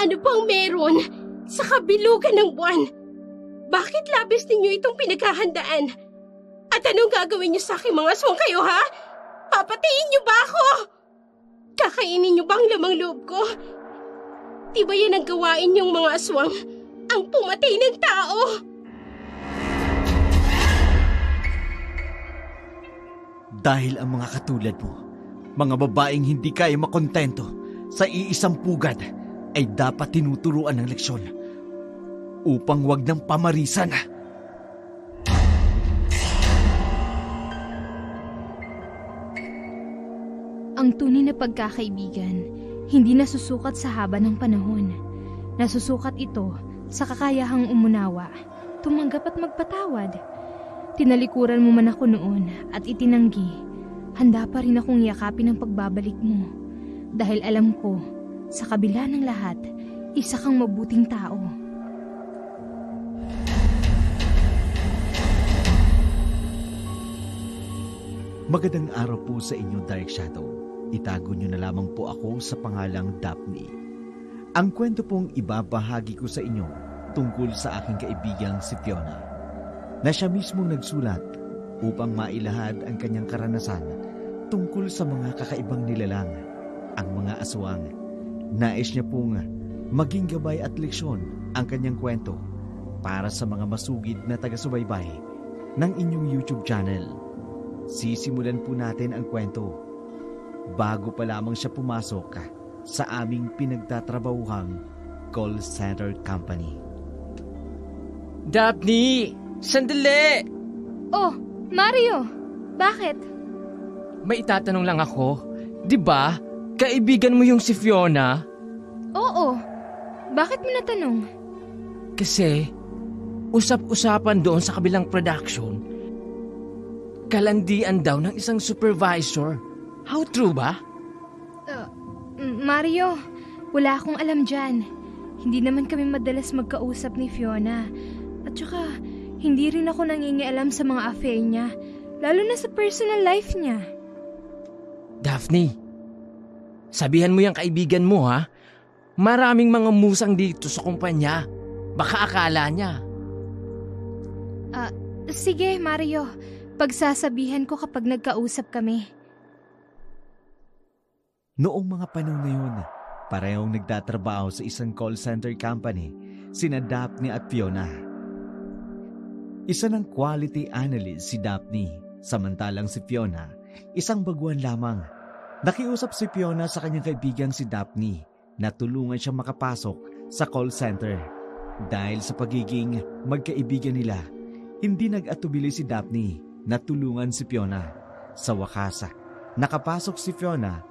Ano bang meron sa kabilugan ng buwan? Bakit labis ninyo itong pinaghahandaan? At anong gagawin niyo sa aking mga aswang kayo, ha? Papatayin niyo ba ako? Kakainin niyo ba ang lamang loob ko? Di ba yan ang gawain niyong mga aswang? Ang pumatay ng tao? Dahil ang mga katulad mo, mga babaeng hindi kaya makontento sa iisang pugad, ay dapat tinuturuan ng leksyon upang wag ng pamarisan. Ang tunay na pagkakaibigan, hindi nasusukat sa haba ng panahon. Nasusukat ito sa kakayahang umunawa, tumanggap at magpatawad. Tinalikuran mo man ako noon at itinanggi, handa pa rin akong yakapin ang pagbabalik mo. Dahil alam ko, sa kabila ng lahat, isa kang mabuting tao. Magandang araw po sa inyo, Dark Shadow. Itago niyo na lamang po ako sa pangalang Daphne. Ang kwento pong ibabahagi ko sa inyo tungkol sa aking kaibigang si Fiona, na siya mismong nagsulat upang mailahad ang kanyang karanasan tungkol sa mga kakaibang nilalang, ang mga aswang. Nais niya pong maging gabay at leksyon ang kanyang kwento para sa mga masugid na taga-subaybay ng inyong YouTube channel. Sisimulan po natin ang kwento bago pa lamang siya pumasok sa aming pinagtatrabahuhang call center company. Daphne! Sandali! Oh, Mario! Bakit? May itatanong lang ako. Di ba, kaibigan mo yung si Fiona? Oo. Bakit mo natanong? Kasi, usap-usapan doon sa kabilang production, kalandian daw ng isang supervisor. How true ba? Mario, wala akong alam dyan. Hindi naman kami madalas magkausap ni Fiona. At saka, hindi rin ako nangingialam sa mga affair niya, lalo na sa personal life niya. Daphne, sabihan mo yung kaibigan mo, ha? Maraming mga musang dito sa kumpanya. Baka akala niya. Sige, Mario. Pagsasabihan ko kapag nagkausap kami. Noong mga panahon na yun, parehong nagtatrabaho sa isang call center company, sina Daphne at Fiona. Isa ng quality analyst si Daphne, samantalang si Fiona, isang baguhan lamang. Nakiusap si Fiona sa kanyang kaibigang si Daphne na tulungan siyang makapasok sa call center. Dahil sa pagiging magkaibigan nila, hindi nag-atubili si Daphne na tulungan si Fiona. Sa wakas, nakapasok si Fiona.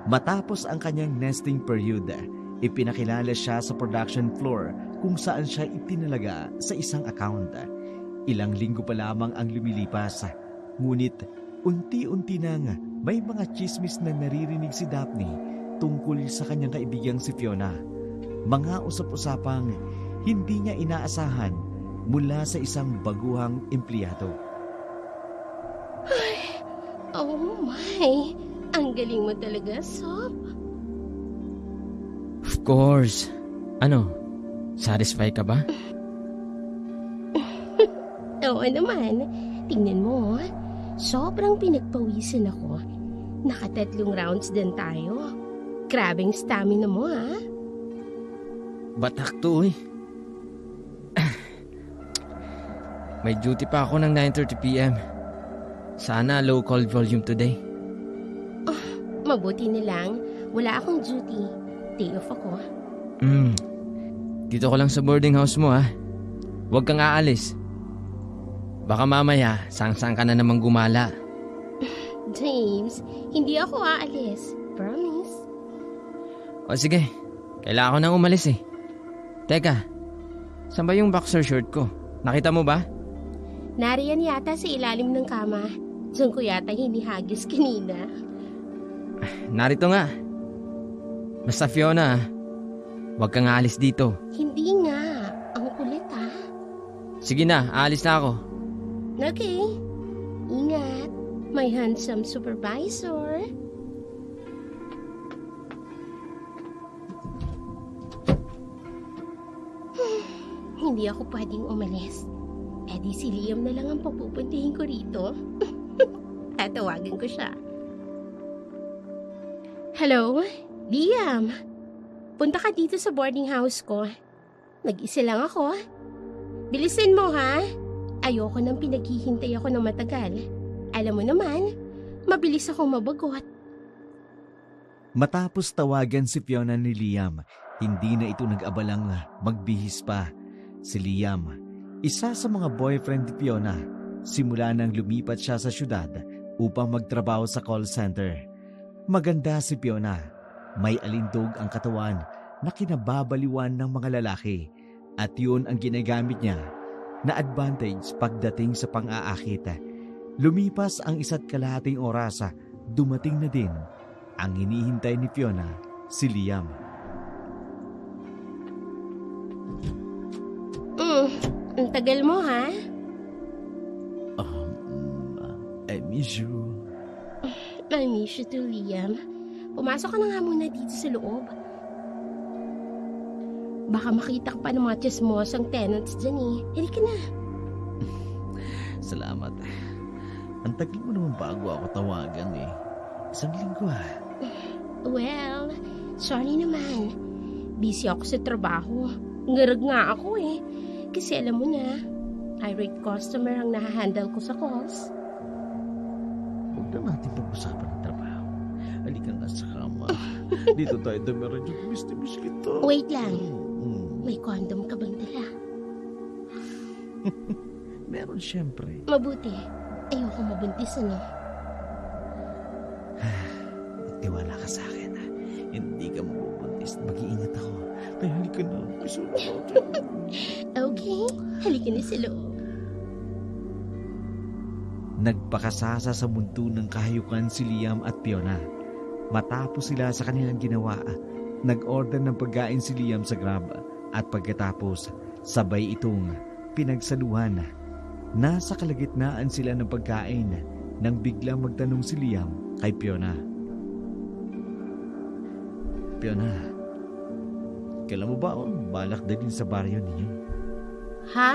Matapos ang kanyang nesting period, ipinakilala siya sa production floor kung saan siya itinalaga sa isang account. Ilang linggo pa lamang ang lumilipas, ngunit unti-unti nang may mga chismis na naririnig si Daphne tungkol sa kanyang kaibigang si Fiona. Mga usap-usapang hindi niya inaasahan mula sa isang baguhang empleyado. Ay, oh my! Ang galing mo talaga, Sop. Of course. Ano? Satisfy ka ba? Oo naman. Tingnan mo, sobrang pinagpawisan ako. Nakatatlong rounds din tayo. Grabing stamina mo, ha? Batak to, eh. May duty pa ako ng 9:30 p.m. Sana low call volume today. Mabuti na lang, wala akong duty. Day off ako. Dito ko lang sa boarding house mo, ha. Huwag kang aalis. Baka mamaya, sang-sang ka na namang gumala. James, hindi ako aalis. Promise. O sige, kailangan ko nang umalis eh. Teka, saan ba yung boxer short ko? Nakita mo ba? Nariyan yata sa ilalim ng kama. Diyan ko yata hinihagis kanina. Narito nga. Basta Fiona, huwag kang aalis dito. Hindi nga. Ang kulit, Sige na, aalis na ako. Okay. Ingat. my handsome supervisor. Hindi ako pwedeng umalis. Di si Liam na lang ang papupuntihin ko rito. Tatawagan ko siya. Hello, Liam. Punta ka dito sa boarding house ko. Nag-isa lang ako. Bilisin mo ha. Ayoko nang pinaghihintay ako ng matagal. Alam mo naman, mabilis akong mabagot. Matapos tawagan si Fiona ni Liam, hindi na ito nag-abalang magbihis pa. Si Liam, isa sa mga boyfriend ni Fiona, simula nang lumipat siya sa syudad upang magtrabaho sa call center. Maganda si Fiona. May alindog ang katawan na kinababaliwan ng mga lalaki at yun ang ginagamit niya na advantage pagdating sa pang-aakit. Lumipas ang 1.5 oras, dumating na din ang hinihintay ni Fiona, si Liam. Ang tagal mo ha? I miss you. I miss you too, Liam. Pumasok ka na nga muna dito sa loob. Baka makita ka pa ng mga chismosang tenants dyan eh. Halika na. Salamat. Ang tagal mo naman bago ako tawagan eh. 1 linggo Well, sorry naman. Busy ako sa trabaho. Ngarag nga ako eh. Kasi alam mo na, irate customer ang nahahandle ko sa calls. Huwag na natin pag-usapan ng trabaho. Halika na sa kama. Dito tayo damiran yung miss kita. Wait lang. May condom ka bang dala? Meron siyempre. Mabuti. Ayoko mabuntis ano. Tiwala ka sa akin. Hindi ka mabubuntis. Mag-iingat ako. Kaya halika na. Okay. Halika na sa loob. Nagpakasasa sa mundo ng kahayukan si Liam at Fiona. Matapos sila sa kanilang ginawa, nag-order ng pagkain si Liam sa Grab at pagkatapos sabay itong pinagsaluhan. Nasa kalagitnaan sila ng pagkain nang biglang magtanong si Liam kay Fiona. Fiona, kailan mo ba balak dalhin sa baryo ninyo? Ha?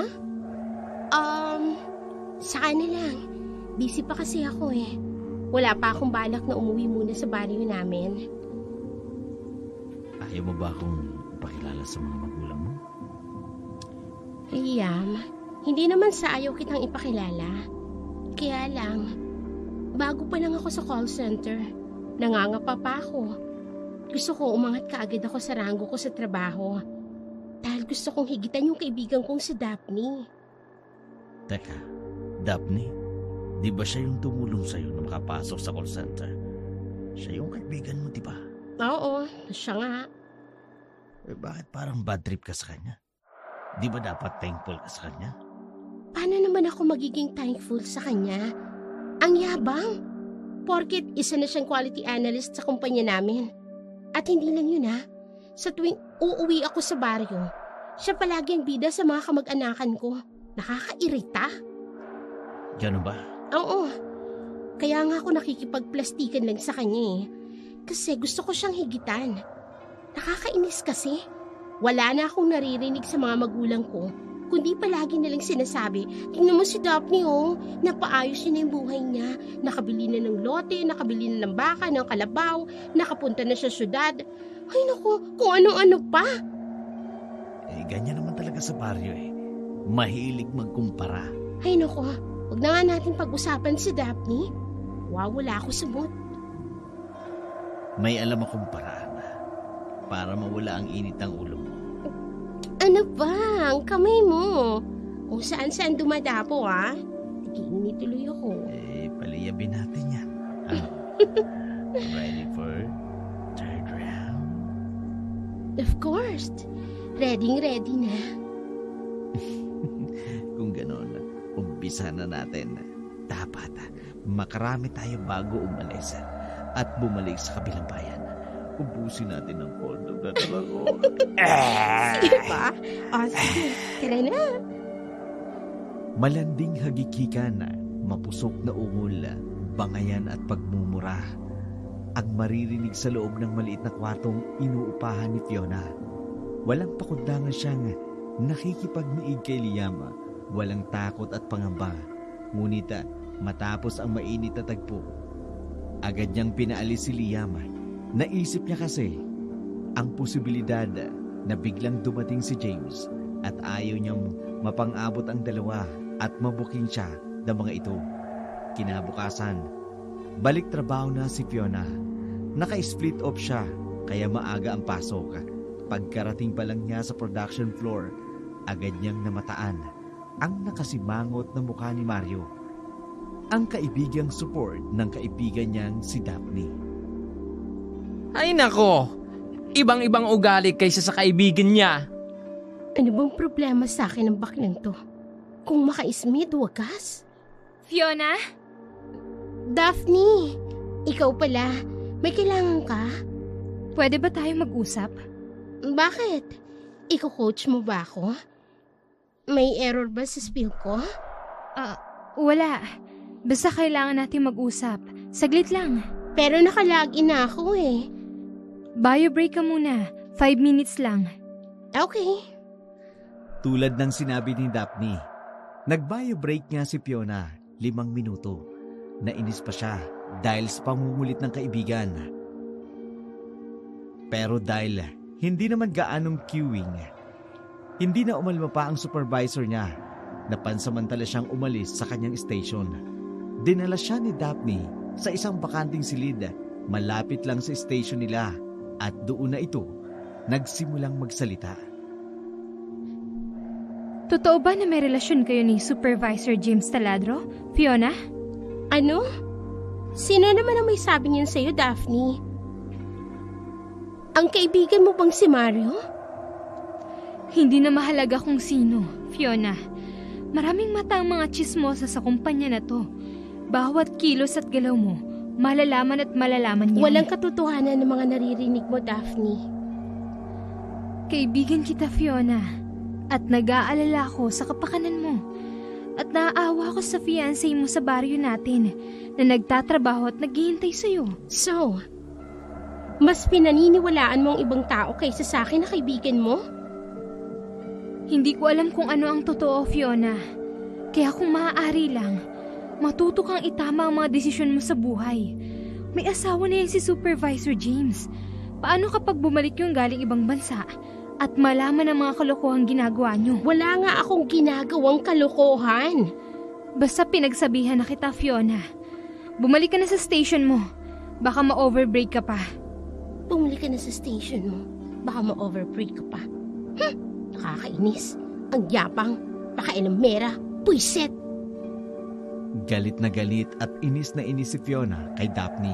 Saka na lang. Busy pa kasi ako eh. Wala pa akong balak na umuwi muna sa baryo namin. Ayaw mo ba akong pakilala sa mga magulang mo? Liam, hindi naman sa ayaw kitang ipakilala. Kaya lang, bago pa lang ako sa call center, nangangapa pa ako. Gusto ko umangat kaagad ako sa ranggo ko sa trabaho. Dahil gusto kong higitan yung kaibigan kong si Daphne. Teka, Daphne? Di ba siya yung tumulong sa'yo na makapasok sa call center? Siya yung kaibigan mo, di ba? Oo, siya nga. Bakit parang bad trip ka sa kanya? Di ba dapat thankful ka sa kanya? Paano naman ako magiging thankful sa kanya? Ang yabang. Porket isa na siyang quality analyst sa kumpanya namin. At hindi lang yun sa tuwing uuwi ako sa baryo, siya palagi ang bida sa mga kamag-anakan ko. Nakakairita. Gano'n ba? Oo. Kaya nga ako nakikipagplastikan lang sa kanya Kasi gusto ko siyang higitan. Nakakainis kasi. Wala na akong naririnig sa mga magulang ko, kundi palagi nilang sinasabi, tingnan mo si Daphne napaayos niya na yung buhay niya. Nakabili na ng lote, nakabili na ng baka, ng kalabaw, nakapunta na sa syudad. Ay naku, kung ano-ano pa. Ganyan naman talaga sa baryo Mahilig magkumpara. Ay naku, huwag na nga natin pag-usapan si Daphne. Wala ako sa mood. May alam akong paraan para mawala ang init ng ulo mo. Ano ba? Ang kamay mo. Kung saan-saan dumadapo Nagiinit tuloy ako. Paliyabin natin yan. Ready for third round? Of course. Ready na. Kung gano'n, umpisa na natin. Dapat makarami tayo bago umalis at bumalik sa kabilang bayan. Ubusin natin ang condom na talaga. Sige pa? Sige. Tara na. Malanding hagikikan, mapusok na ungol, bangayan at pagmumura ang maririnig sa loob ng maliit na kwartong inuupahan ni Fiona. Walang pakundangan siyang nakikipagniig kay Liam. Walang takot at pangamba. Ngunit matapos ang mainit na tagpo, agad niyang pinaalis si Liam. Naisip niya kasi ang posibilidad na biglang dumating si James at ayaw niyang mapang-abot ang dalawa at mabuking siya ng mga ito. Kinabukasan, balik trabaho na si Fiona. Naka-split off siya kaya maaga ang pasok. Pagkarating pa lang niya sa production floor, agad niyang namataan ang nakasimangot na mukha ni Mario, ang kaibigang support ng kaibigan niyang si Daphne. Ay nako! Ibang-ibang ugali kaysa sa kaibigan niya. Ano bang problema sa akin ng baklang to? Kung maka-ismid, wagas. Fiona? Daphne, ikaw pala. May kailangan ka? Pwede ba tayo mag-usap? Bakit? Iko-coach mo ba ako? May error ba sa spill ko? Wala. Basta kailangan natin mag-usap. Saglit lang. Pero nakalagin na ako eh. Bio break ka muna. 5 minutes lang. Okay. Tulad ng sinabi ni Daphne, nag-bio break nga si Fiona 5 minuto. Nainis pa siya dahil sa pangungulit ng kaibigan. Pero dahil hindi naman gaanong queuing, hindi na umalma pa ang supervisor niya. Napansamantala siyang umalis sa kanyang station. Dinala siya ni Daphne sa isang bakanting silid malapit lang sa station nila at doon na ito nagsimulang magsalita. Totoo ba na may relasyon kayo ni Supervisor James Taladro, Fiona? Ano? Sino naman ang may sabi niyan sa'yo, Daphne? Ang kaibigan mo bang si Mario? Hindi na mahalaga kung sino, Fiona. Maraming mata ang mga tsismosa sa kumpanya na to. Bawat kilos at galaw mo, malalaman at malalaman niya. Walang katotohanan ng mga naririnig mo, Daphne. Kaibigan kita, Fiona. At nag-aalala ko sa kapakanan mo. At naaawa ko sa fiancé mo sa baryo natin na nagtatrabaho at naghihintay sa'yo. So, mas pinaniniwalaan mo ang ibang tao kaysa sa akin na kaibigan mo? Hindi ko alam kung ano ang totoo, Fiona. Kaya kung maaari lang, matuto kang itama ang mga desisyon mo sa buhay. May asawa na yan si Supervisor James. Paano kapag bumalik yung galing ibang bansa at malaman ang mga kalokohang ginagawa nyo? Wala nga akong ginagawang kalokohan. Basta pinagsabihan na kita, Fiona. Bumalik ka na sa station mo. Baka ma-overbreak ka pa. Bumalik ka na sa station mo. Baka ma-overbreak ka pa. Nakakainis. Ang yapang. Pakailamera. Puiset. Galit na galit at inis na inis si Fiona kay Daphne.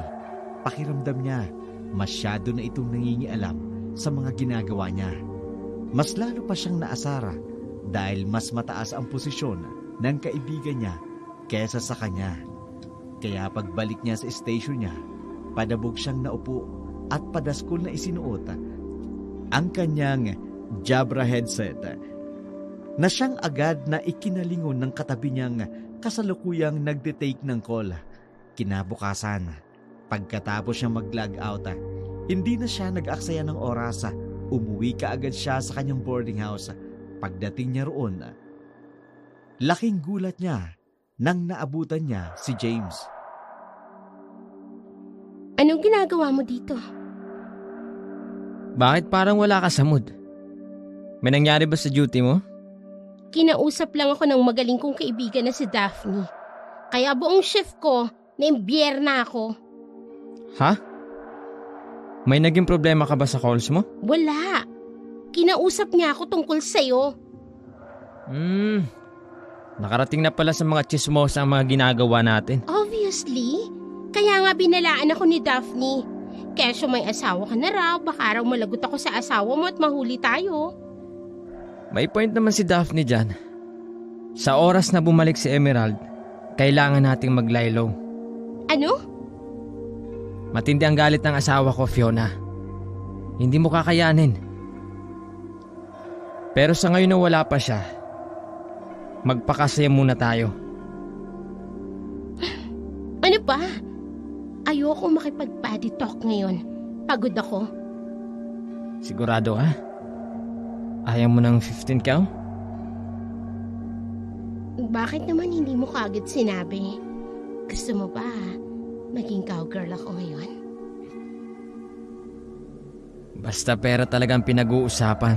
Pakiramdam niya, masyado na itong nangingialam sa mga ginagawa niya. Mas lalo pa siyang naasara dahil mas mataas ang posisyon ng kaibigan niya kesa sa kanya. Kaya pagbalik niya sa station niya, padabog siyang naupo at padaskol na isinuot ang kanyang Jabra headset na siyang agad na ikinalingon ng katabi niyang kasalukuyang nagde-take ng call. Kinabukasan, pagkatapos siyang mag-log out, hindi na siya nag-aksaya ng oras. Umuwi kaagad siya sa kanyang boarding house. Pagdating niya roon, laking gulat niya nang naabutan niya si James. Anong ginagawa mo dito? Bakit parang wala ka sa mood? May nangyari ba sa duty mo? Kinausap lang ako ng magaling kong kaibigan na si Daphne. Kaya buong shift ko, naimbiyerna ako. Ha? May naging problema ka ba sa calls mo? Wala. Kinausap niya ako tungkol sa'yo. Nakarating na pala sa mga chismosa ang mga ginagawa natin. Obviously. Kaya nga binalaan ako ni Daphne. Kesyo may asawa ka na raw, baka raw malagot ako sa asawa mo at mahuli tayo. May point naman si Daphne dyan. Sa oras na bumalik si Emerald, kailangan nating mag-lie low. Ano? Matindi ang galit ng asawa ko, Fiona. Hindi mo kakayanin. Pero sa ngayon na wala pa siya, magpakasaya muna tayo. Ano ba? makipag-body talk ngayon. Pagod ako. Sigurado ka? Ayaw mo ng 15 cow? Bakit naman hindi mo kaagad sinabi? Gusto mo ba maging cowgirl ako ngayon? Basta pera talagang pinag-uusapan.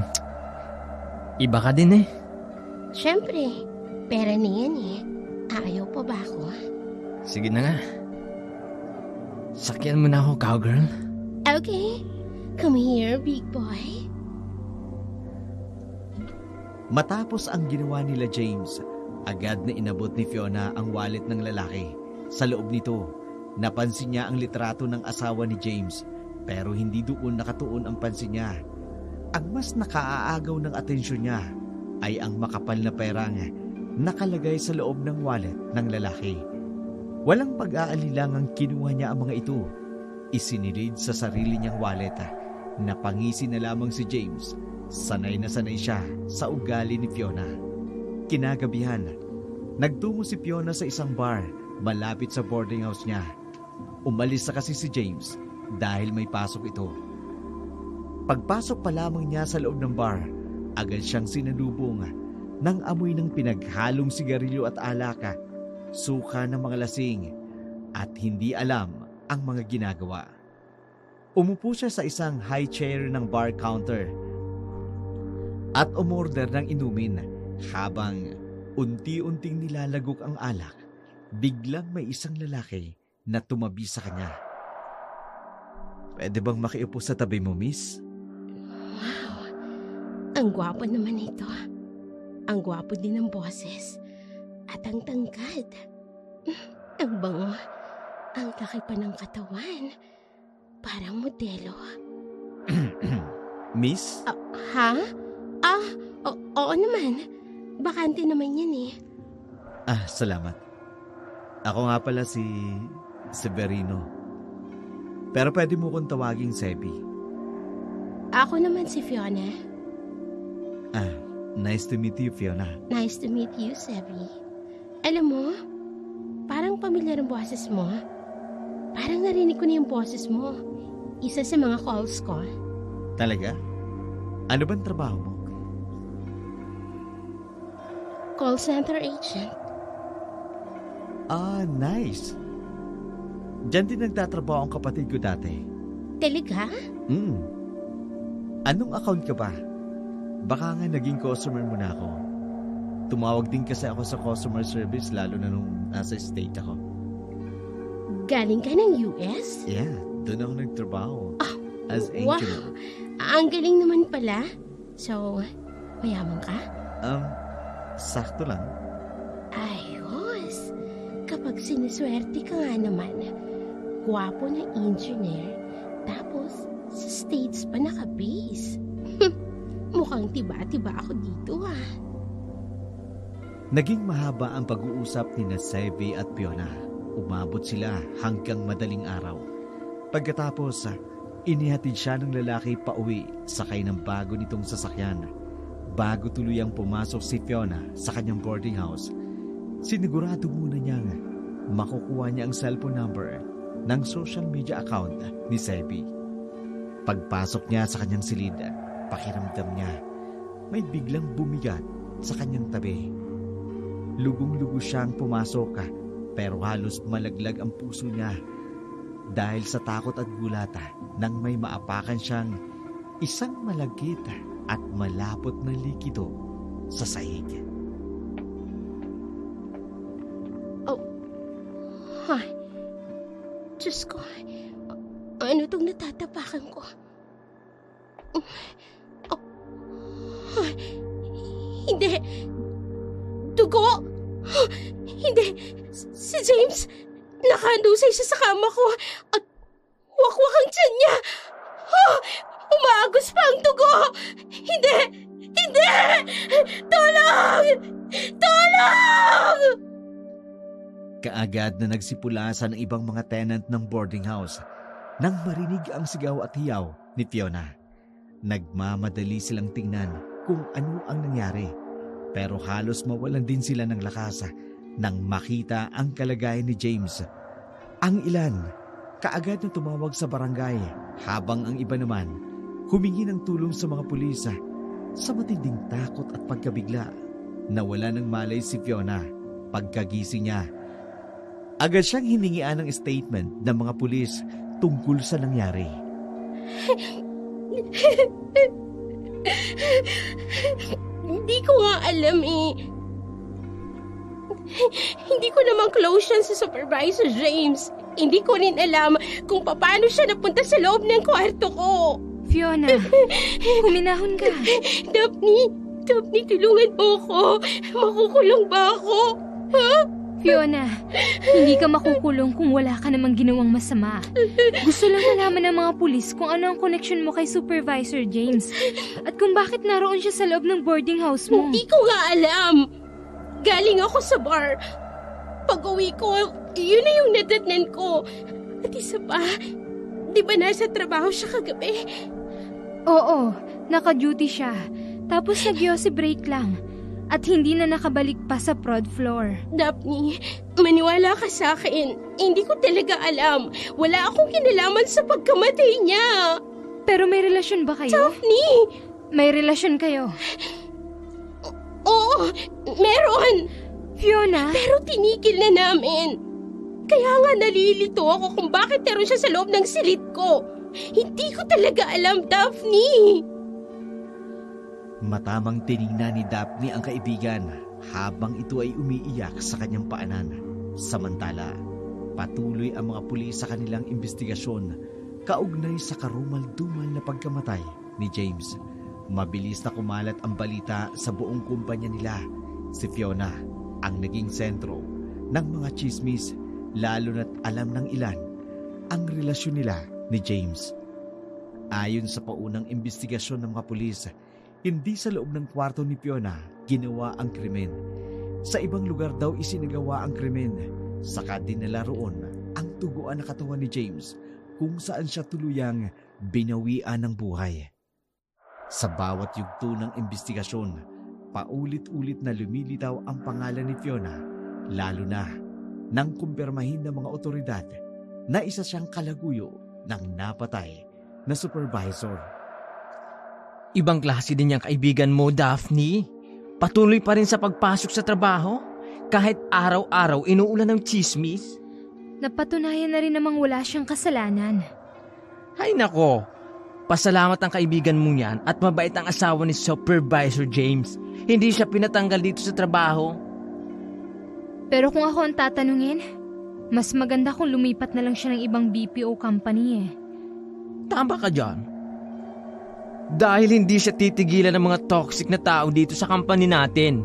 Iba ka din eh. Siyempre, pera na yan eh. Ayaw pa ba ako? Sige na nga. Sakyan mo na ako, cowgirl. Okay. Come here, big boy. Matapos ang ginawa nila James, agad na inabot ni Fiona ang wallet ng lalaki. Sa loob nito, napansin niya ang litrato ng asawa ni James, pero hindi doon nakatuon ang pansin niya. Ang mas nakaaagaw ng atensyon niya ay ang makapal na perang nakalagay sa loob ng wallet ng lalaki. Walang pag-aalilangang kinuha niya ang mga ito. Isinilid sa sarili niyang wallet. Napangisi na lamang si James. Sanay na sanay siya sa ugali ni Fiona. Kinagabihan, nagtungo si Fiona sa isang bar malapit sa boarding house niya. Umalis na kasi si James dahil may pasok ito. Pagpasok pa lamang niya sa loob ng bar, agad siyang sinalubong ng amoy ng pinaghalong sigarilyo at alaka, suka ng mga lasing, at hindi alam ang mga ginagawa. Umupo siya sa isang high chair ng bar counter at umorder ng inumin. Habang unti-unting nilalagok ang alak, biglang may isang lalaki na tumabi sa kanya. Pwede bang makiupo sa tabi mo, miss? Wow, ang gwapo naman ito. Ang gwapo din ng boses. At ang tangkad. Ang bango. Ang laki pa ng katawan. Parang modelo. Miss? Ha? Oo naman. Bakante naman yan eh. Salamat. Ako nga pala si Severino. Pero pwede mo kong tawaging Sebi. Ako naman si Fiona. Nice to meet you, Fiona. Nice to meet you, Sebi. Alam mo, parang pamilyar ang boses mo. Parang narinig ko na yung boses mo. Isa sa mga calls ko. Talaga? Ano bang trabaho mo? Call center agent. Nice. Diyan din nagtatrabaho ang kapatid ko dati. Talaga? Anong account ka ba? Baka nga naging customer mo na ako. Tumawag din kasi ako sa customer service lalo na nung nasa state ako. Galing ka ng US? Yeah, doon ako nagtrabaho. As agent. Wow, ang galing naman pala. So, mayaman ka? Sakto lang. Ayos. Kapag sinuswerte ka nga naman, gwapo na engineer, tapos sa States pa naka-base. Mukhang tiba-tiba ako dito Naging mahaba ang pag-uusap ni Sebi at Fiona. Umabot sila hanggang madaling araw. Pagkatapos, inihatid siya ng lalaki pauwi sakay ng bago nitong sasakyan. Bago tuluyang pumasok si Fiona sa kanyang boarding house, sinigurado muna niyang makukuha niya ang cellphone number ng social media account ni Sebi. Pagpasok niya sa kanyang silid, pakiramdam niya may biglang bumigat sa kanyang tabi. Lugong-lugo siyang pumasok pero halos malaglag ang puso niya dahil sa takot at gulat nang may maapakan siyang isang malagkit at malapot na likido sa sahig. Diyos ko, ano itong natatapakan ko? Hindi! Dugo! Hindi! Si James! Nakahandusay siya sa kama ko at wakwak ang tiyan niya! Umaagos pa ang dugo! Hindi! Hindi! Tulong! Tulong! Kaagad na nagsipulasan ang ibang mga tenant ng boarding house nang marinig ang sigaw at hiyaw ni Fiona. Nagmamadali silang tingnan kung ano ang nangyari, pero halos mawalan din sila ng lakas nang makita ang kalagayan ni James. Ang ilan, kaagad na tumawag sa barangay habang ang iba naman humingi ng tulong sa mga pulis. Sa matinding takot at pagkabigla, nawala ng malay si Fiona. Pagkagising niya, agad siyang hiningian ng statement ng mga pulis tungkol sa nangyari. Hindi ko nga alam eh. Hindi ko naman close siya sa Supervisor James. Hindi ko rin alam kung paano siya napunta sa loob ng kwarto ko. Fiona, huminahon ka. Daphne, tulungan mo ko. Makukulong ba ako? Ha? Fiona, hindi ka makukulong kung wala ka namang ginawang masama. Gusto lang malaman ng mga pulis kung ano ang connection mo kay Supervisor James at kung bakit naroon siya sa loob ng boarding house mo. Hindi ko nga alam. Galing ako sa bar. Pag-uwi ko, yun na yung nadatnan ko. At isa pa, di ba nasa trabaho siya kagabi? Oo, naka-duty siya. Tapos nag-yosi break lang. At hindi na nakabalik pa sa prod floor. Daphne, maniwala ka sa akin. Hindi ko talaga alam. Wala akong kinalaman sa pagkamatay niya. Pero may relasyon ba kayo? Daphne! May relasyon kayo? Oo, meron. Fiona? Pero tinigil na namin. Kaya nga nalilito ako kung bakit naroon siya sa loob ng silid ko. Hindi ko talaga alam, Daphne. Matamang tiningnan ni Daphne ang kaibigan habang ito ay umiiyak sa kanyang paanan. Samantala, patuloy ang mga pulis sa kanilang investigasyon kaugnay sa karumal-dumal na pagkamatay ni James. Mabilis na kumalat ang balita sa buong kumpanya nila. Si Fiona ang naging sentro ng mga chismis, lalo na't alam ng ilan ang relasyon nila ni James. Ayon sa paunang investigasyon ng mga pulis, hindi sa loob ng kwarto ni Fiona ginawa ang krimen. Sa ibang lugar daw isinagawa ang krimen. Saka dinala roon ang tuguan na katawan ni James kung saan siya tuluyang binawian ng buhay. Sa bawat yugto ng investigasyon, paulit-ulit na lumilitaw ang pangalan ni Fiona, lalo na nang kumpirmahin ng mga otoridad na isa siyang kalaguyo ng napatay na supervisor. Ibang klase din yung kaibigan mo, Daphne. Patuloy pa rin sa pagpasok sa trabaho, kahit araw-araw inuulan ng chismis. Napatunayan na rin namang wala siyang kasalanan. Hay nako, pasalamat ang kaibigan mo yan at mabait ang asawa ni Supervisor James. Hindi siya pinatanggal dito sa trabaho. Pero kung ako ang tatanungin, mas maganda kung lumipat na lang siya ng ibang BPO company eh. Tama ka dyan. Dahil hindi siya titigilan ng mga toxic na tao dito sa company natin.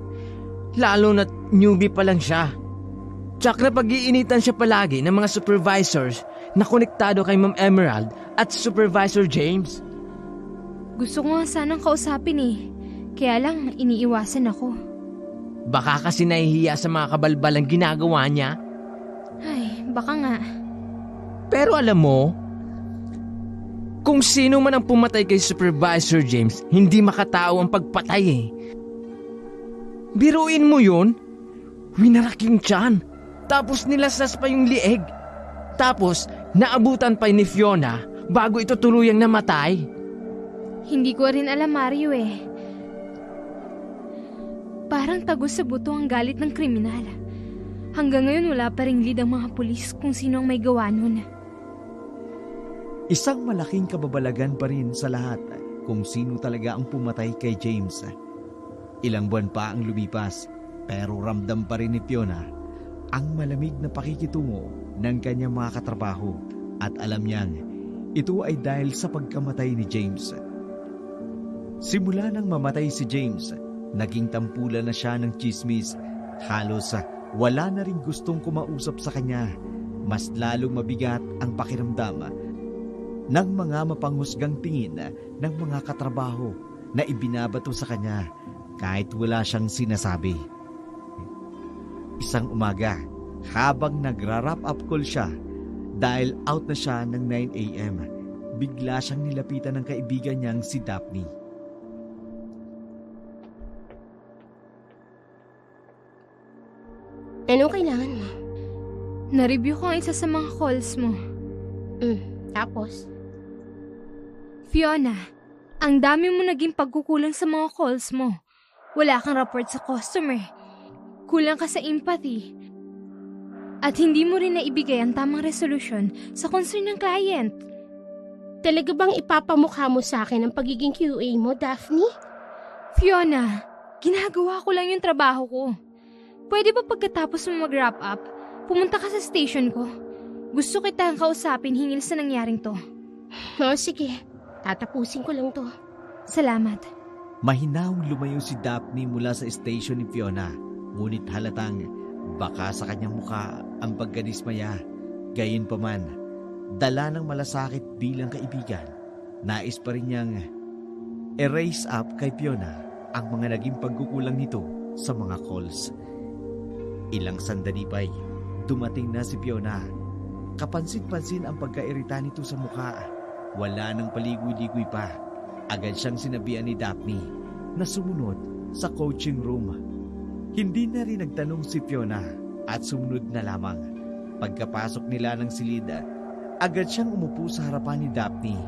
Lalo na't newbie pa lang siya. Tsaka pag-iinitan siya palagi ng mga supervisors na konektado kay Ma'am Emerald at Supervisor James. Gusto ko nga sanang kausapin eh. Kaya lang iniiwasan ako. Baka kasi nahihiya sa mga kabalbalang ginagawa niya. Ay, baka nga. Pero alam mo, kung sino man ang pumatay kay Supervisor James, hindi makatao ang pagpatay eh. Biruin mo yun, winarak yung tiyan, tapos nilasas pa yung lieg. Tapos, naabutan pa ni Fiona bago ito tuluyang namatay. Hindi ko rin alam, Mario eh. Parang tagos sa buto ang galit ng kriminal. Hanggang ngayon wala pa ring lead ang mga pulis kung sino ang may gawa nun. Isang malaking kababalagan pa rin sa lahat kung sino talaga ang pumatay kay James. Ilang buwan pa ang lumipas, pero ramdam pa rin ni Fiona ang malamig na pakikitungo ng kanyang mga katrabaho at alam niyang ito ay dahil sa pagkamatay ni James. Simula nang mamatay si James, naging tampulan na siya ng chismis. Halos wala na rin gustong kumausap sa kanya. Mas lalong mabigat ang pakiramdam ng mga mapanghusgang tingin ng mga katrabaho na ibinabato sa kanya kahit wala siyang sinasabi. Isang umaga, habang nagra-wrap up call siya dahil out na siya ng 9 a.m., bigla siyang nilapitan ng kaibigan niyang si Daphne. Anong kailangan mo? Na-review ko ang isa sa mga calls mo. Tapos? Fiona, ang dami mo naging pagkukulang sa mga calls mo. Wala kang report sa customer. Kulang ka sa empathy. At hindi mo rin naibigay ang tamang resolusyon sa concern ng client. Talaga bang ipapamukha mo sa akin ang pagiging QA mo, Daphne? Fiona, ginagawa ko lang yung trabaho ko. Pwede ba pagkatapos mo mag-wrap up, pumunta ka sa station ko? Gusto kitang kausapin hinggil sa nangyaring to. Sige. Tatapusin ko lang to. Salamat. Mahinahong lumayo si Daphne mula sa station ni Fiona. Ngunit halatang baka sa kanyang mukha ang pagkadismaya. Gayunpaman, dala ng malasakit bilang kaibigan. Nais pa rin niyang erase up kay Fiona ang mga naging pagkukulang nito sa mga calls. Ilang sandali pa'y dumating na si Fiona. Kapansin-pansin ang pagkairita nito sa mukha. Wala nang paligoy-ligoy pa. Agad siyang sinabihan ni Daphne na sumunod sa coaching room. Hindi na rin nagtanong si Fiona at sumunod na lamang. Pagkapasok nila ng silid, agad siyang umupo sa harapan ni Daphne.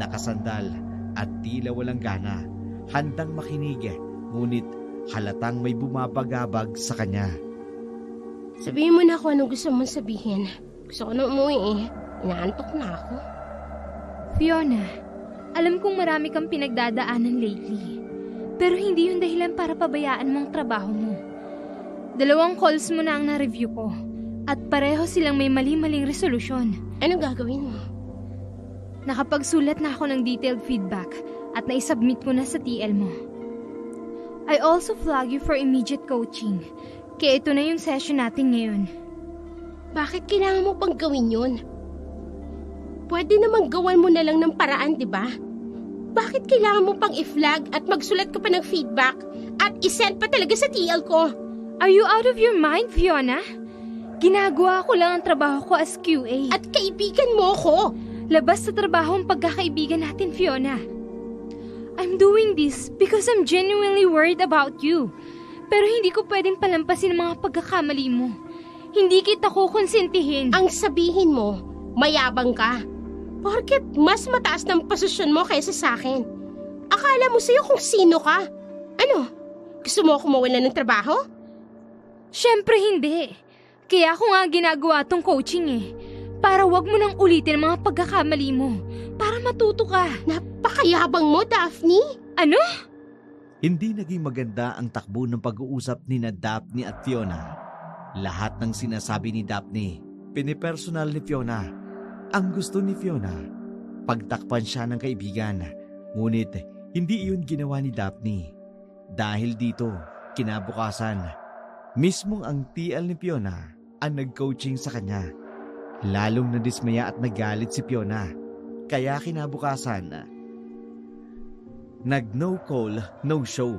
Nakasandal at tila walang gana. Handang makinig, ngunit halatang may bumabagabag sa kanya. Sabihin mo na kung anong gusto mong sabihin. Gusto ko na umuwi eh. Inaantok na ako. Fiona, alam kong marami kang pinagdadaanan lately. Pero hindi yun dahilan para pabayaan mo ang trabaho mo. 2 calls mo na ang na-review ko. At pareho silang may mali-maling resolusyon. Anong gagawin mo? Nakapagsulat na ako ng detailed feedback at naisubmit ko na sa TL mo. I also flag you for immediate coaching. Kaya ito na yung session natin ngayon. Bakit kailangan mo pang gawin yun? Pwede namang gawan mo na lang ng paraan, di ba? Bakit kailangan mo pang i-flag at magsulat ka pa ng feedback at isend pa talaga sa TL ko? Are you out of your mind, Fiona? Ginagawa ko lang ang trabaho ko as QA. At kaibigan mo ko. Labas sa trabaho ang pagkakaibigan natin, Fiona. I'm doing this because I'm genuinely worried about you. Pero hindi ko pwedeng palampasin ang mga pagkakamali mo. Hindi kita kukonsentihin. Ang sabihin mo, mayabang ka. Porket mas mataas ng posisyon mo kaysa sa akin. Akala mo sa'yo kung sino ka? Ano? Gusto mo ako mawalan ng trabaho? Siyempre hindi. Kaya ako nga ginagawa tong coaching eh. Para wag mo nang ulitin ang mga pagkakamali mo. Para matuto ka. Napakayabang mo, Daphne. Ano? Hindi naging maganda ang takbo ng pag-uusap ni Daphne at Fiona. Lahat ng sinasabi ni Daphne, pinipersonal ni Fiona. Ang gusto ni Fiona, pagtakpan siya ng kaibigan. Ngunit hindi iyon ginawa ni Daphne. Dahil dito, kinabukasan, mismong ang TL ni Fiona ang nag-coaching sa kanya. Lalong nadismaya at nagalit si Fiona. Kaya kinabukasan, nag-no call, no show.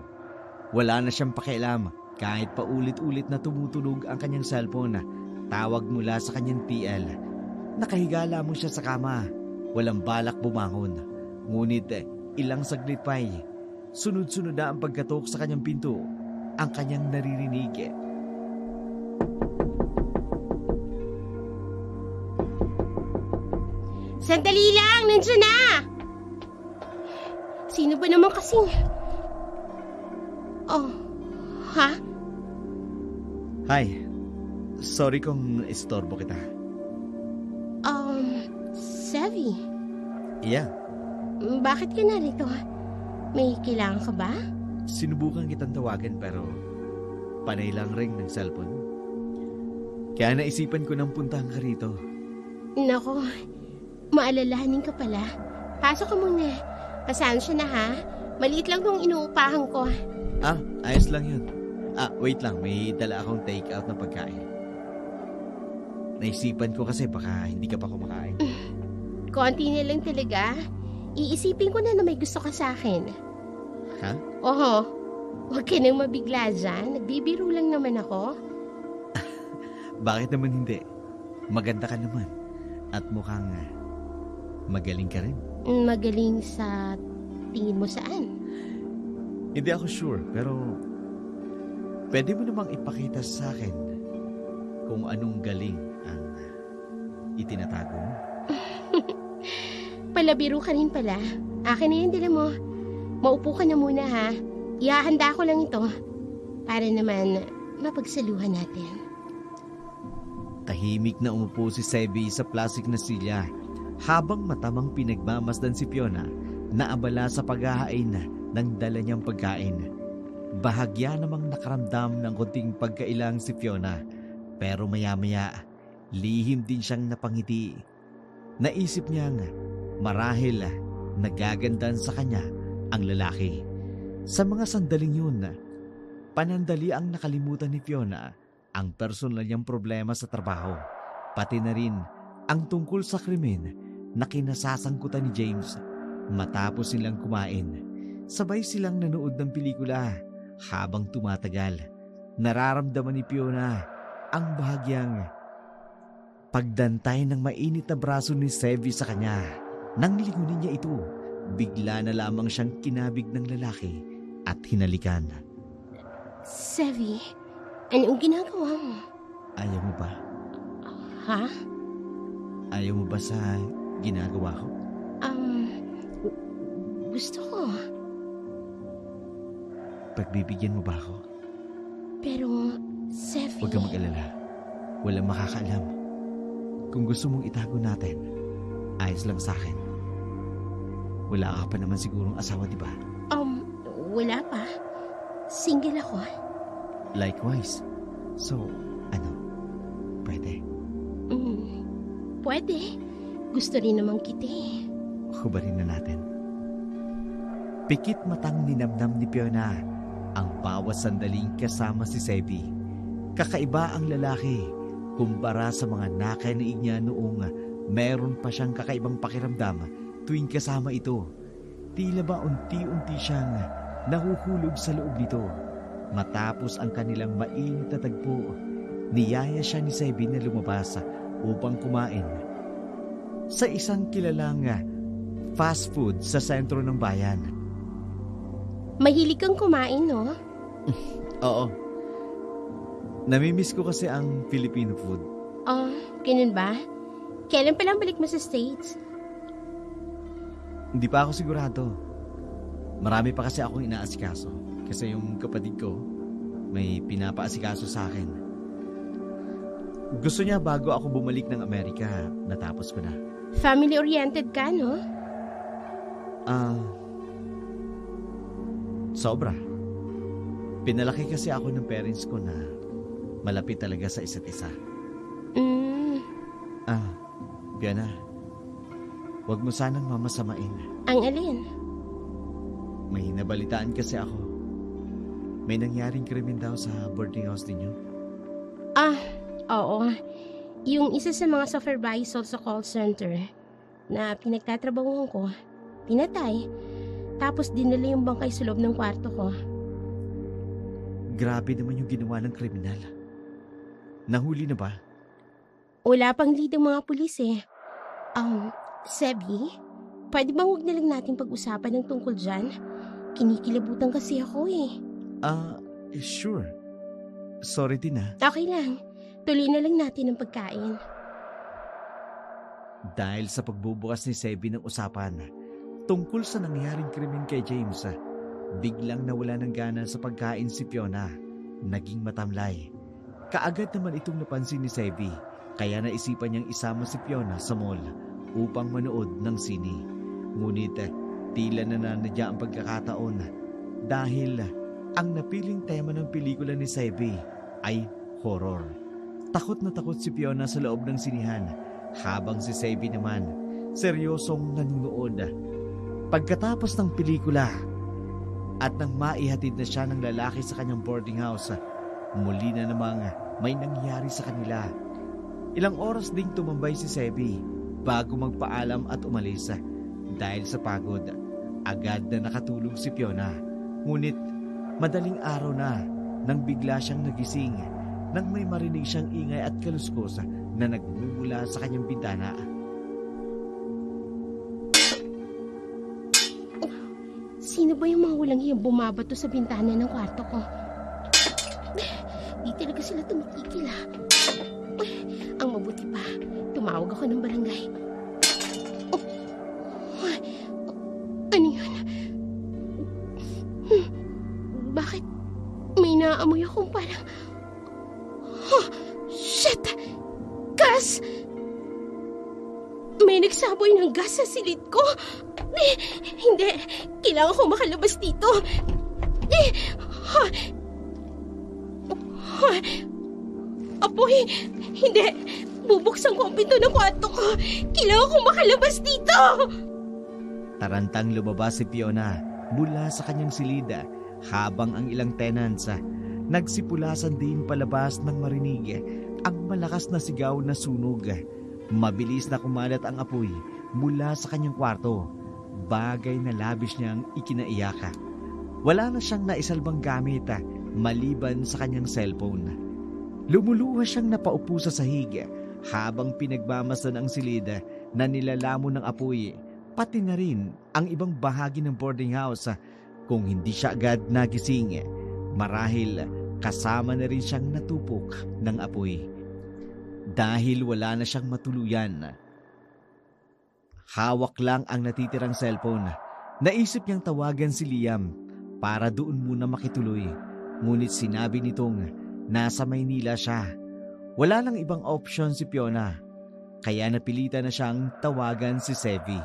Wala na siyang pakialam kahit paulit-ulit na tumutunog ang kanyang cellphone. Tawag mula sa kanyang TL. Nakahiga lamang siya sa kama. Walang balak bumangon. Ngunit ilang saglit pa'y sunod-sunod na ang pagkatok sa kanyang pinto. Ang kanyang naririnig. Sandali lang! Nandiyan na! Sino ba naman kasing... Oh, ha? Hi. Sorry kung istorbo kita. Sevi. Yeah. Bakit ka narito? May kailangan ka ba? Sinubukan kitang tawagan pero panay lang ring ng cellphone. Kaya naisipan ko nang puntahan ka rito. Nako, maalalahanin ka pala. Pasok ka muna. Pasensya na ha. Maliit lang tong inuupahan ko. Ayos lang yun. Wait lang. May dala akong take-out na pagkain. Naisipan ko kasi baka hindi ka pa kumakain. Konti na lang talaga. Iisipin ko na may gusto ka sa akin. Ha? Oho. Huwag ka nang mabigla dyan. Nagbibiro lang naman ako. Bakit naman hindi? Maganda ka naman. At mukhang magaling ka rin. Magaling sa tingin mo saan? Hindi ako sure, pero pwede mo namang ipakita sa akin kung anong galing ang itinatago mo. Lola, biro ka rin pala. Akin na yan, dala mo. Maupo ka na muna, ha? Ihahanda ko lang ito. Para naman mapagsaluhan natin. Tahimik na umupo si Sebi sa plastic na silya habang matamang pinagmamasdan si Fiona na abala sa paghahain ng dala niyang pagkain. Bahagya namang nakaramdam ng konting pagkailang si Fiona, pero maya-maya lihim din siyang napangiti. Naisip niyang marahil nagagandahan sa kanya ang lalaki. Sa mga sandaling yun, panandali ang nakalimutan ni Fiona ang personal niyang problema sa trabaho, pati na rin ang tungkol sa krimen na kinasasangkutan ni James. Matapos silang kumain, sabay silang nanood ng pelikula. Habang tumatagal, nararamdaman ni Fiona ang bahagyang pagdantay ng mainit na braso ni Sevi sa kanya. Nang lingunin niya ito, bigla na lamang siyang kinabig ng lalaki at hinalikan. Sevi, anong ginagawa mo? Ayaw mo ba? Ha? Ayaw mo ba sa ginagawa ko? Gusto ko. Pagbibigyan mo ba ako? Pero, Sevi... Huwag kang mag-alala. Walang makakaalam. Kung gusto mong itago natin, ayos lang sa akin. Wala ka pa naman sigurong asawa, di ba? Wala pa. Single ako. Likewise. So, ano? Pwede? Pwede. Gusto rin naman kita eh. Hubarin na natin. Pikit matang ninamnam ni Fiona ang bawat sandaling kasama si Sebi. Kakaiba ang lalaki kumpara sa mga nakanaig niya noong meron pa siyang kakaibang pakiramdam tuwing kasama ito. Tila ba unti-unti siyang nahuhulog sa loob nito. Matapos ang kanilang mainit na tagpo, niyaya siya ni Sebi na lumabas upang kumain sa isang kilalang fast food sa sentro ng bayan. Mahilig kang kumain, no? Oo. Namimiss ko kasi ang Filipino food. Oh, ganun ba? Kailan pa lang balik mo sa States? Hindi pa ako sigurado. Marami pa kasi akong inaasikaso. Kasi yung kapatid ko, may pinapaasikaso sa akin. Gusto niya bago ako bumalik ng Amerika, natapos ko na. Family-oriented ka, no? Sobra. Pinalaki kasi ako ng parents ko na malapit talaga sa isa't isa. Fiona, huwag mo sanang mamasamain. Ang alin? May nabalitaan kasi ako. May nangyaring krimen daw sa boarding house ninyo. Oo. Yung isa sa mga supervisor sa call center na pinagtatrabahuhan ko, pinatay. Tapos dinala yung bangkay sa loob ng kwarto ko. Grabe naman yung ginawa ng kriminal. Nahuli na ba? Wala pang lead ang mga pulis eh. Sebi, pwede bang huwag na lang natin pag-usapan ng tungkol dyan? Kinikilabutan kasi ako eh. Sure. Sorry din ha. Okay lang. Tuloy na lang natin ang pagkain. Dahil sa pagbubukas ni Sebi ng usapan tungkol sa nangyaring krimen kay James, biglang nawala ng gana sa pagkain si Fiona. Naging matamlay. Kaagad naman itong napansin ni Sebi, kaya naisipan niyang isama si Fiona sa mall upang manood ng sine. Ngunit tila nananadya ang pagkakataon dahil ang napiling tema ng pelikula ni Sebi ay horror. Takot na takot si Fiona sa loob ng sinihan habang si Sebi naman seryosong nanonood. Pagkatapos ng pelikula at nang maihatid na siya ng lalaki sa kanyang boarding house, muli na namang may nangyari sa kanila. Ilang oras ding tumambay si Sebi bago magpaalam at umalis. Dahil sa pagod, agad na nakatulog si Fiona. Ngunit madaling araw na nang bigla siyang nagising nang may marinig siyang ingay at kaluskos na nagmumula sa kanyang bintana. Sino ba yung mga walang hiyang bumabato sa bintana ng kwarto ko? Di talaga sila tumitigil ha. Ang mabuti pa, tumawag ako ng barangay. Ano yun? Bakit may naamoy akong parang... Shit! Gas! May nagsaboy ng gas sa silid ko. Hindi. Kailangan ko makalabas dito. Apoy! Hindi. Bubuksan ko ang pinto ng kwarto ko. Kailangan ko makalabas dito. Tarantang lumabas si Fiona mula sa kanyang silida habang ang ilang tenants nagsipulasan din palabas ng marinig ang malakas na sigaw na sunog. Mabilis na kumalat ang apoy mula sa kanyang kwarto, bagay na labis niyang ikinaiyak. Wala na siyang naisalbang gamit maliban sa kanyang cellphone. Lumuluha siyang napaupo sa sahig habang pinagmamasdan ang silid na nilalamon ng apoy, pati na rin ang ibang bahagi ng boarding house. Kung hindi siya agad nagising, marahil kasama na rin siyang natupok ng apoy. Dahil wala na siyang matuluyan, hawak lang ang natitirang cellphone. Naisip niyang tawagan si Liam para doon muna makituloy. Ngunit sinabi nitong nasa Maynila siya. Wala lang ibang option si Fiona, kaya napilitan na siyang tawagan si Sevi.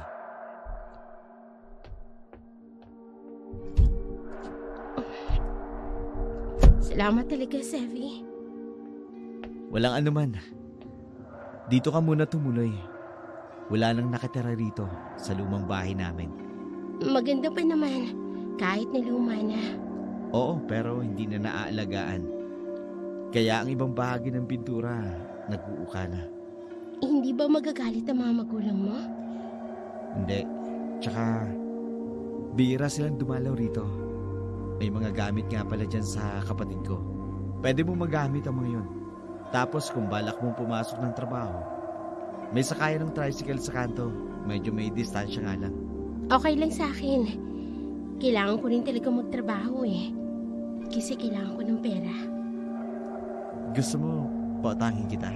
Salamat talaga, Sevi. Walang anuman. Dito ka muna tumuloy. Wala nang nakatira rito sa lumang bahay namin. Maganda pa naman, kahit na luma na. Oo, pero hindi na naaalagaan. Kaya ang ibang bahagi ng pintura, nag-uuka na. Hindi ba magagalit ang mga magulang mo? Hindi. Tsaka, bihira silang dumalaw rito. May mga gamit nga pala dyan sa kapatid ko. Pwede mo magamit ang mga yun. Tapos kung balak mong pumasok ng trabaho, may sakayan ng tricycle sa kanto. Medyo may distansya nga lang. Okay lang sa akin. Kailangan ko rin talaga magtrabaho Kasi kailangan ko ng pera. Gusto mo, pautangin kita?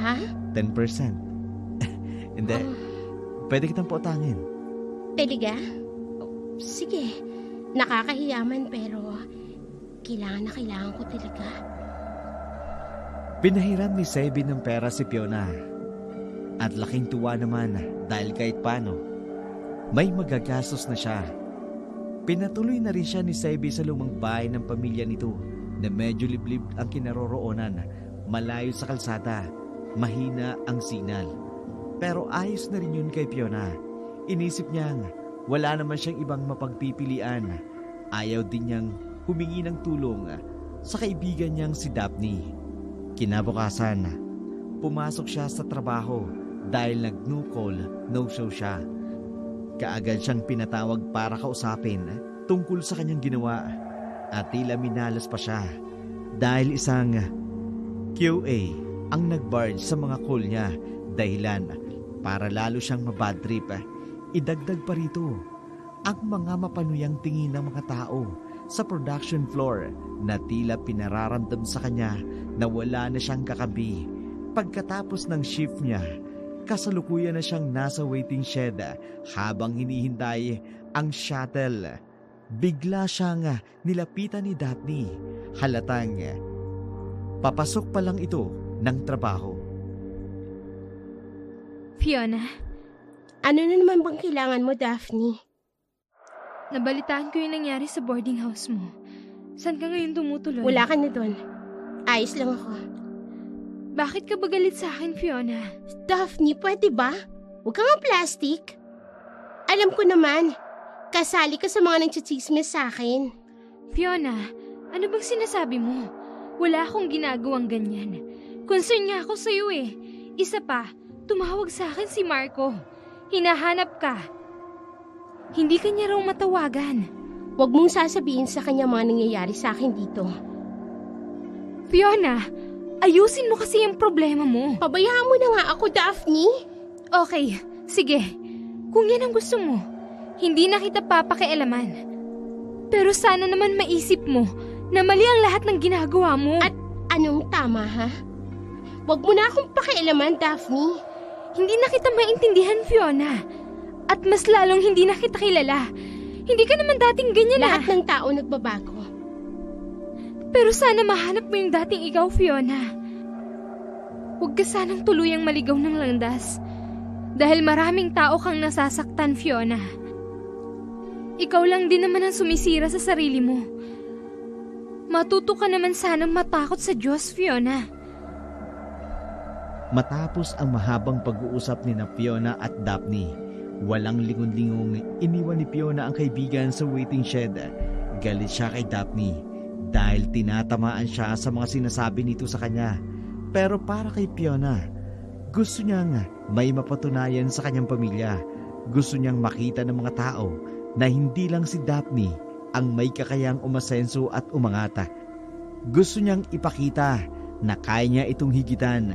Ha? 10%. Hindi. Pwede kitang pautangin. Talaga? Sige. Nakakahiyaman pero kailangan ko talaga. Pinahiram ni Sebi ng pera si Fiona. At laking tuwa naman dahil kahit paano, may magagastos na siya. Pinatuloy na rin siya ni Sebi sa lumang bahay ng pamilya nito na medyo liblib ang kinaroroonan, malayo sa kalsada, mahina ang signal. Pero ayos na rin yun kay Fiona. Inisip niyang wala naman siyang ibang mapagpipilian. Ayaw din niyang humingi ng tulong sa kaibigan niyang si Daphne. Kinabukasan, pumasok siya sa trabaho dahil nag-no call, no show siya. Kaagad siyang pinatawag para kausapin tungkol sa kanyang ginawa at tila minalas pa siya dahil isang QA ang nag-barge sa mga call niya, dahilan para lalo siyang mabad trip. Idagdag pa rito ang mga mapanuyang tingin ng mga tao sa production floor na tila pinararamdam sa kanya na wala na siyang kakabi. Pagkatapos ng shift niya, kasalukuyan na siyang nasa waiting shed habang hinihintay ang shuttle. Bigla siyang nilapitan ni Daphne. Halatang papasok pa lang ito ng trabaho. Fiona? Ano na naman bang kailangan mo, Daphne? Nabalitaan ko yung nangyari sa boarding house mo. Saan ka ngayon tumutuloy? Wala ka na doon. Ayos lang ako. Bakit ka ba galit sa akin, Fiona? Daphne, pwede ba? Huwag ka nga plastic. Alam ko naman, kasali ka sa mga nagchichismis sa akin. Fiona, ano bang sinasabi mo? Wala akong ginagawang ganyan. Concern nga ako sa'yo Isa pa, tumawag sa akin si Marco. Hinahanap ka. Hindi ka niya raw matawagan. Huwag mong sasabihin sa kanya mga nangyayari sa akin dito. Fiona, ayusin mo kasi yung problema mo. Pabayaan mo na nga ako, Daphne. Okay, sige. Kung yan ang gusto mo, hindi na kita papakialaman. Pero sana naman maisip mo na mali ang lahat ng ginagawa mo. At anong tama, ha? Huwag mo na akong pakialaman, Daphne. Hindi na kita maintindihan, Fiona. At mas lalong hindi na kita kilala. Hindi ka naman dating ganyan Lahat ng tao nagbabago. Pero sana mahanap mo yung dating ikaw, Fiona. Huwag ka sanang tuluyang maligaw ng landas. Dahil maraming tao kang nasasaktan, Fiona. Ikaw lang din naman ang sumisira sa sarili mo. Matuto ka naman sanang matakot sa Diyos, Fiona. Matapos ang mahabang pag-uusap ni na Fiona at Daphne, walang lingon-lingong iniwan ni Fiona ang kaibigan sa waiting shed. Galit siya kay Daphne dahil tinatamaan siya sa mga sinasabi nito sa kanya. Pero para kay Fiona, gusto niyang may mapatunayan sa kanyang pamilya. Gusto niyang makita ng mga tao na hindi lang si Daphne ang may kakayang umasenso at umangata. Gusto niyang ipakita na kaya niya itong higitan,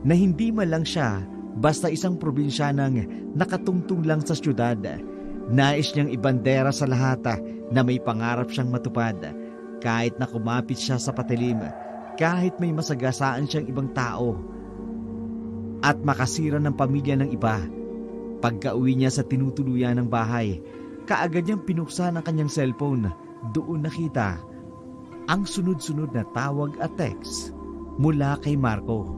na hindi man lang siya basta isang probinsyanang nakatungtong lang sa syudad. Nais niyang ibandera sa lahat na may pangarap siyang matupad. Kahit na kumapit siya sa patilim, kahit may masagasaan siyang ibang tao at makasira ng pamilya ng iba. Pagka-uwi niya sa tinutuluyan ng bahay, kaagad niyang pinuksan ang kanyang cellphone. Doon nakita ang sunod-sunod na tawag at text mula kay Marco.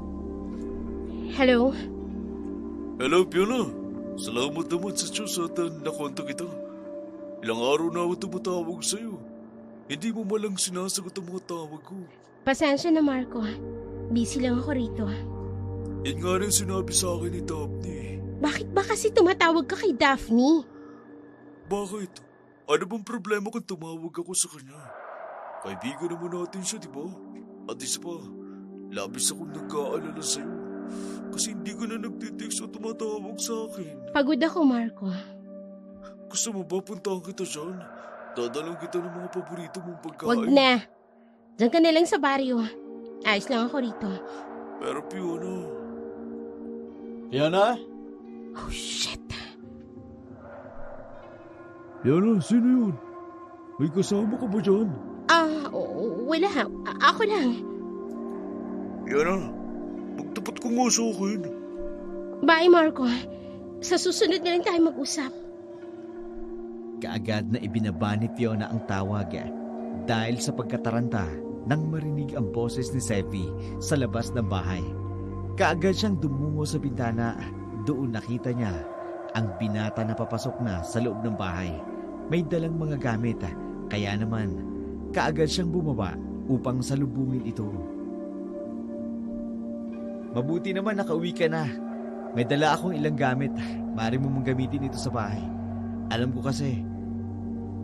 Hello? Hello, Fiona. Salamat naman sa Diyos at nakontak kita. Ilang araw na ako tumatawag sa'yo. Hindi mo malang sinasagot ang mga tawag ko. Pasensya na, Marco. Busy lang ako rito. Yan nga rin sinabi sa akin ni Daphne. Bakit ba kasi tumatawag ka kay Daphne? Bakit? Ano bang problema kung tumawag ako sa kanya? Kaibigan naman natin siya, di ba? At isa pa, labis akong nag-aalala sa'yo. Kasi hindi ka na nagtitext o tumatawag sa akin. Pagod ako, Marco. Gusto mo ba puntahan kita dyan? Dadalang kita ng mga paborito mong pagkain. Wag na. Diyan ka na lang sa baryo. Ayos lang ako rito. Pero Fiona... Fiona? Oh, shit. Fiona, sino yun? May kasama ka ba dyan? Wala. Ako lang. Fiona, magtapat ko nga sa akin. Bye, Marco. Sa susunod na lang tayo mag-usap. Kaagad na ibinaba ni Fiona ang tawag dahil sa pagkataranta nang marinig ang boses ni Sevi sa labas ng bahay. Kaagad siyang dumungo sa bintana. Doon nakita niya ang binata na papasok na sa loob ng bahay. May dalang mga gamit, kaya naman kaagad siyang bumaba upang salubungin ito. Mabuti naman nakauwi ka na. May dala akong ilang gamit. Maaari mo mong gamitin ito sa bahay. Alam ko kasi,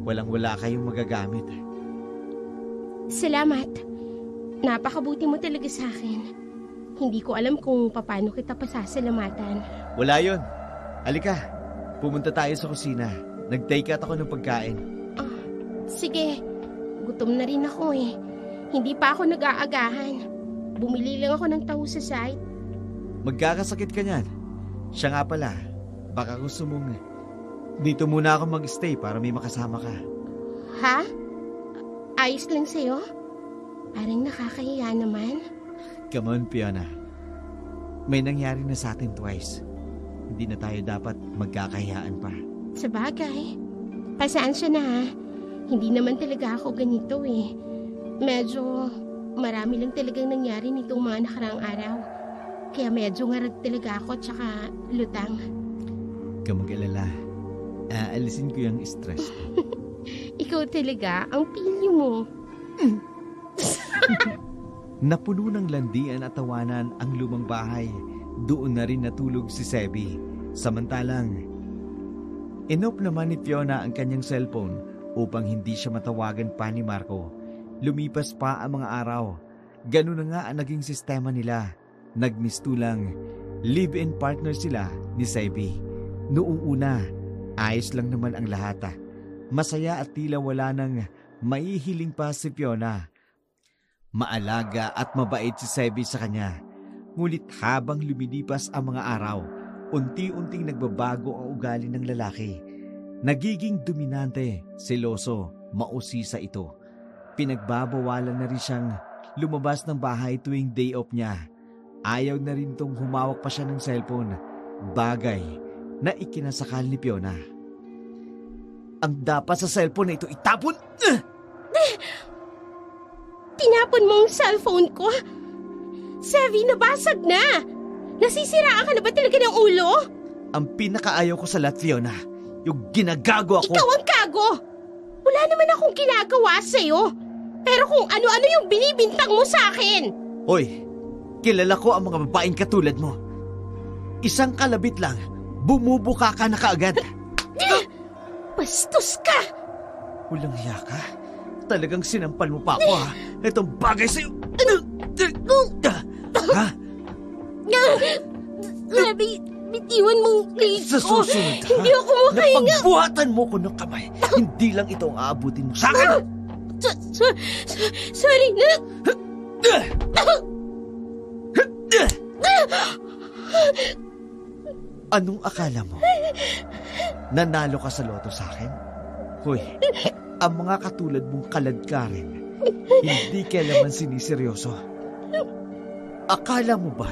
walang-wala kayong magagamit. Salamat. Napakabuti mo talaga sa akin. Hindi ko alam kung paano kita pasasalamatan. Wala yun. Halika, pumunta tayo sa kusina. Nag-take out ako ng pagkain. Sige, gutom na rin ako eh. Hindi pa ako nag-aagahan. Bumili lang ako ng taho sa site. Magkakasakit ka niyan. Siya nga pala, baka gusto mong dito muna ako mag-stay para may makasama ka. Ha? Ayos lang sa'yo? Parang nakakahiya naman. Come on, Fiona. May nangyari na sa atin twice. Hindi na tayo dapat magkakahiyaan pa. Sa bagay. Pasensya na ha. Hindi naman talaga ako ganito eh. Medyo marami lang talagang nangyari nitong mga nakaraang araw. Kaya medyo ngarag talaga ako tsaka lutang. Huwag ka mag-alala. Aalisin ko yung stress. Ikaw talaga, ang pilyo mo. Napuno ng landian at tawanan ang lumang bahay. Doon na rin natulog si Sebi. Samantalang, inop naman ni Fiona ang kanyang cellphone upang hindi siya matawagan pa ni Marco. Lumipas pa ang mga araw. Ganun na nga ang naging sistema nila. Nagmistulang, live-in partner sila ni Sebi. Noong una, ayos lang naman ang lahat. Masaya at tila wala nang maihiling pa si Fiona. Maalaga at mabait si Sebi sa kanya. Ngunit habang lumilipas ang mga araw, unti-unting nagbabago ang ugali ng lalaki. Nagiging dominante, seloso, mausisa ito. Pinagbabawalan na rin siyang lumabas ng bahay tuwing day off niya. Ayaw na rin tong humawak pa siya ng cellphone. Bagay na ikinasakal ni Fiona. Ang dapat sa cellphone na ito itapon! Tinapon mo ang cellphone ko? Sevi, nabasag na! Nasisiraan ka na ba talaga ng ulo? Ang pinakaayaw ko sa lahat, Fiona, yung ginagago ako. Ikaw ang gago! Wala naman akong ginagawa sa'yo. Pero kung ano-ano yung binibintang mo sa akin. Hoy, kilala ko ang mga babaeng katulad mo. Isang kalabit lang, bumubuka ka na kaagad. Bastos ka! Walang hiya ka. Talagang sinampal mo pa ako, ha? Itong bagay sa'yo. Ha? Sevi, bitiwan mong lead Sa ko. susunod, ha? Hindi ako makahinga. Napagbuhatan mo ko ng kamay. Hindi lang ito ang aabutin mo sa akin. Sorry na. Anong akala mo? Nanalo ka sa loto sa akin? Hoy, ang mga katulad mong kaladkarin, hindi kailanman siniseryoso. Akala mo ba,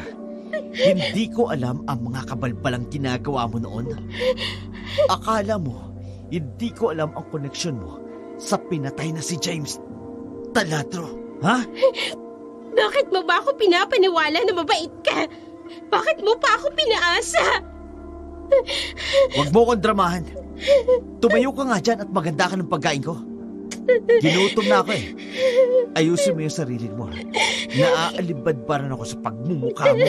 hindi ko alam ang mga kabalbalang ginagawa mo noon? Akala mo, hindi ko alam ang koneksyon mo sa pinatay na si James Taladro, ha? Bakit mo ba ako pinapaniwala na mabait ka? Bakit mo pa ako pinaasa? Huwag mo akong dramahan. Tumayo ka nga dyan at maganda ka ng pagkain ko. Ginutom na ako eh. Ayusin mo yung sarili mo. Naaalibadbaran ako sa pagmumukha mo.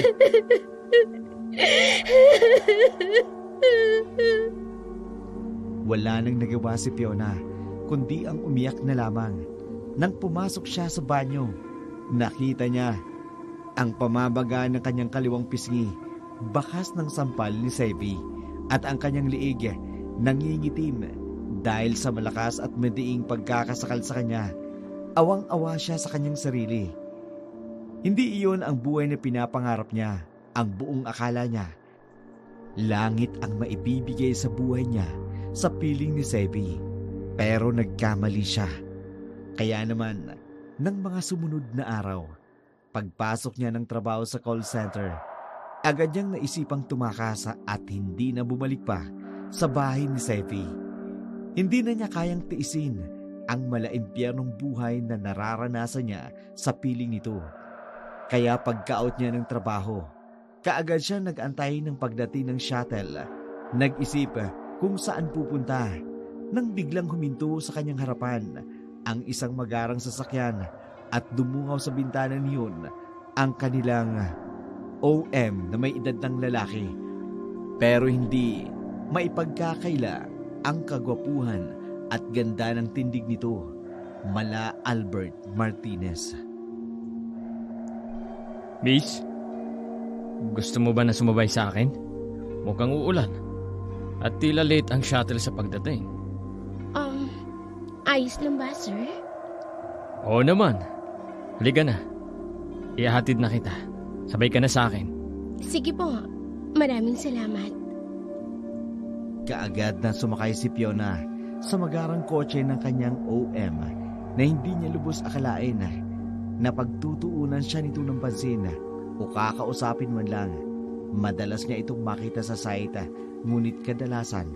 Wala nang nagawa si Fiona, kundi ang umiyak na lamang. Nang pumasok siya sa banyo, nakita niya ang pamabaga ng kanyang kaliwang pisngi, bakas ng sampal ni Sevi, at ang kanyang liig nangingitim dahil sa malakas at madiing pagkakasakal sa kanya. Awang-awa siya sa kanyang sarili. Hindi iyon ang buhay na pinapangarap niya. Ang buong akala niya, langit ang maibibigay sa buhay niya sa piling ni Sevi. Pero nagkamali siya. Kaya naman, ng mga sumunod na araw, pagpasok niya ng trabaho sa call center, agad niyang naisipang tumakas at hindi na bumalik pa sa bahay ni Sevi. Hindi na niya kayang tiisin ang malaimpyernong buhay na nararanasan niya sa piling nito. Kaya pagka-out niya ng trabaho, kaagad siya nag-antay ng pagdating ng shuttle. Nag-isip kung saan pupunta nang biglang huminto sa kanyang harapan ang isang magarang sasakyan at dumungaw sa bintana niyon ang kanilang OM na may edad ng lalaki. Pero hindi maipagkakaila ang kagwapuhan at ganda ng tindig nito, Mala Albert Martinez. Miss, gusto mo ba na sumabay sa akin? Mukhang uulan at tila late ang shuttle sa pagdating. Ayos lang ba, sir? Oo naman. Halika na. Ihahatid na kita. Sabay ka na sa akin. Sige po. Maraming salamat. Kaagad na sumakay si Fiona sa magarang kotse ng kanyang OM na hindi niya lubos akalain na pagtutuunan siya nito ng pansin o kakausapin man lang. Madalas niya itong makita sa site, ngunit kadalasan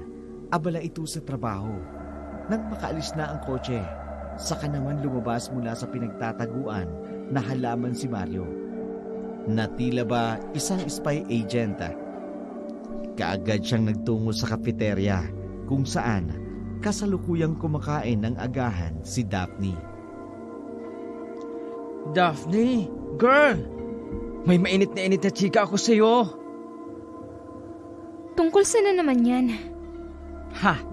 abala ito sa trabaho. Nang makaalis na ang kotse, saka naman lumabas mula sa pinagtataguan na halaman si Mario. Na tila ba isang spy agent. Kaagad siyang nagtungo sa kafeterya kung saan kasalukuyang kumakain ng agahan si Daphne. Daphne, girl! May mainit na chika ako sa'yo. Tungkol saan na naman yan? Ha!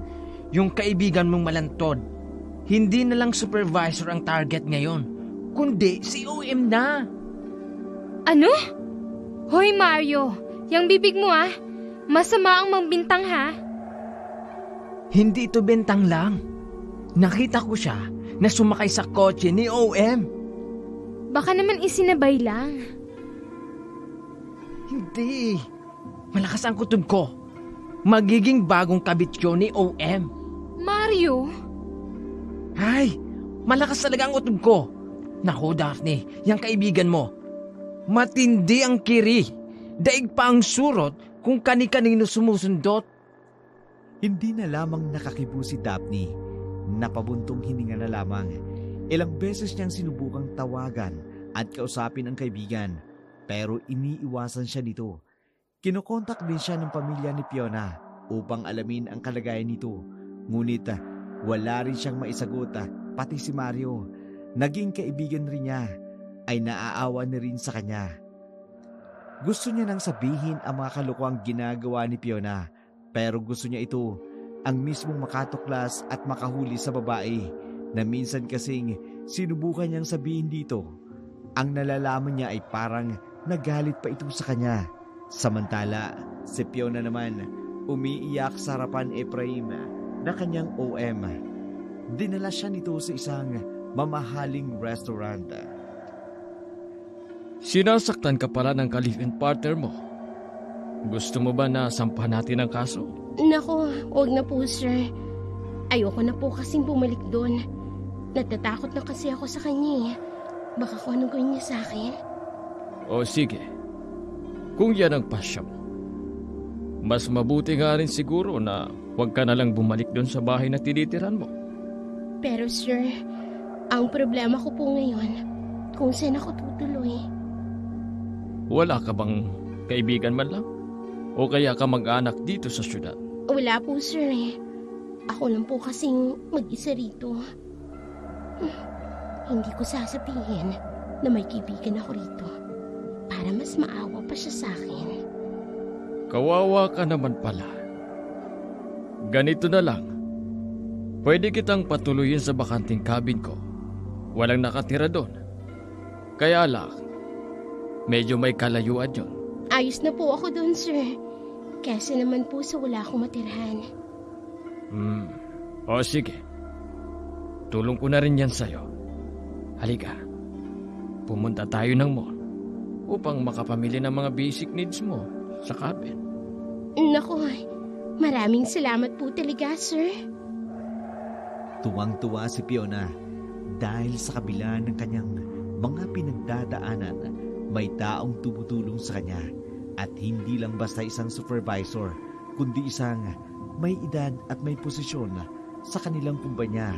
Yung kaibigan mong malantod, hindi na lang supervisor ang target ngayon, kundi si OM na. Ano? Hoy Mario, yang bibig mo masama ang mangbintang ha? Hindi ito bentang lang. Nakita ko siya na sumakay sa kotse ni OM. Baka naman isinabay lang. Hindi. Malakas ang kutob ko. Magiging bagong kabit yun ni OM. Mario? Ay, malakas talaga ang utob ko. Naku, Daphne, yung kaibigan mo. Matindi ang kiri. Daig pa ang surot kung kani-kanino sumusundot. Hindi na lamang nakakibo si Daphne, napabuntong hininga na lamang. Ilang beses niyang sinubukang tawagan at kausapin ang kaibigan, pero iniiwasan siya nito. Kinokontak din siya ng pamilya ni Fiona upang alamin ang kalagayan nito. Ngunit wala rin siyang maisagot, pati si Mario, naging kaibigan rin niya, ay naaawa na rin sa kanya. Gusto niya nang sabihin ang mga kalokohang ginagawa ni Fiona, pero gusto niya ito, ang mismong makatuklas at makahuli sa babae, na minsan kasing sinubukan niyang sabihin dito. Ang nalalaman niya ay parang nagalit pa ito sa kanya. Samantala, si Fiona naman umiiyak sa harapan ni Efraim na kanyang OM. Dinala siya nito sa isang mamahaling restaurant. Sinasaktan ka pala ng ka-live-in partner mo. Gusto mo ba na sampahan natin ang kaso? Nako, huwag na po, sir. Ayoko na po kasing bumalik doon. Natatakot na kasi ako sa kanya. Baka kung anong gawin niya sa akin. O sige, kung yan ang pasya mo, mas mabuti nga rin siguro na huwag ka na lang bumalik doon sa bahay na tinitiran mo. Pero sir, ang problema ko po ngayon, kung saan ako tutuloy. Wala ka bang kaibigan man lang? O kaya ka mag-anak dito sa syudad? Wala po, sir. Ako lang po kasing mag-isa rito. Hindi ko sasabihin na may kaibigan ako rito para mas maawa pa siya sa akin. Kawawa ka naman pala. Ganito na lang. Pwede kitang patuloyin sa bakanting cabin ko. Walang nakatira doon. Kaya lang, medyo may kalayuan yun. Ayos na po ako doon, sir. Kasi naman po sa wala akong matirhan. O sige. Tulong ko na rin yan sa'yo. Halika. Pumunta tayo ng mall upang makapamili ng mga basic needs mo sa cabin. Naku, maraming salamat po talaga, sir. Tuwang-tuwa si Fiona dahil sa kabila ng kanyang mga pinagdadaanan, may taong tumutulong sa kanya at hindi lang basta isang supervisor, kundi isang may edad at may posisyon sa kanilang kumpanya.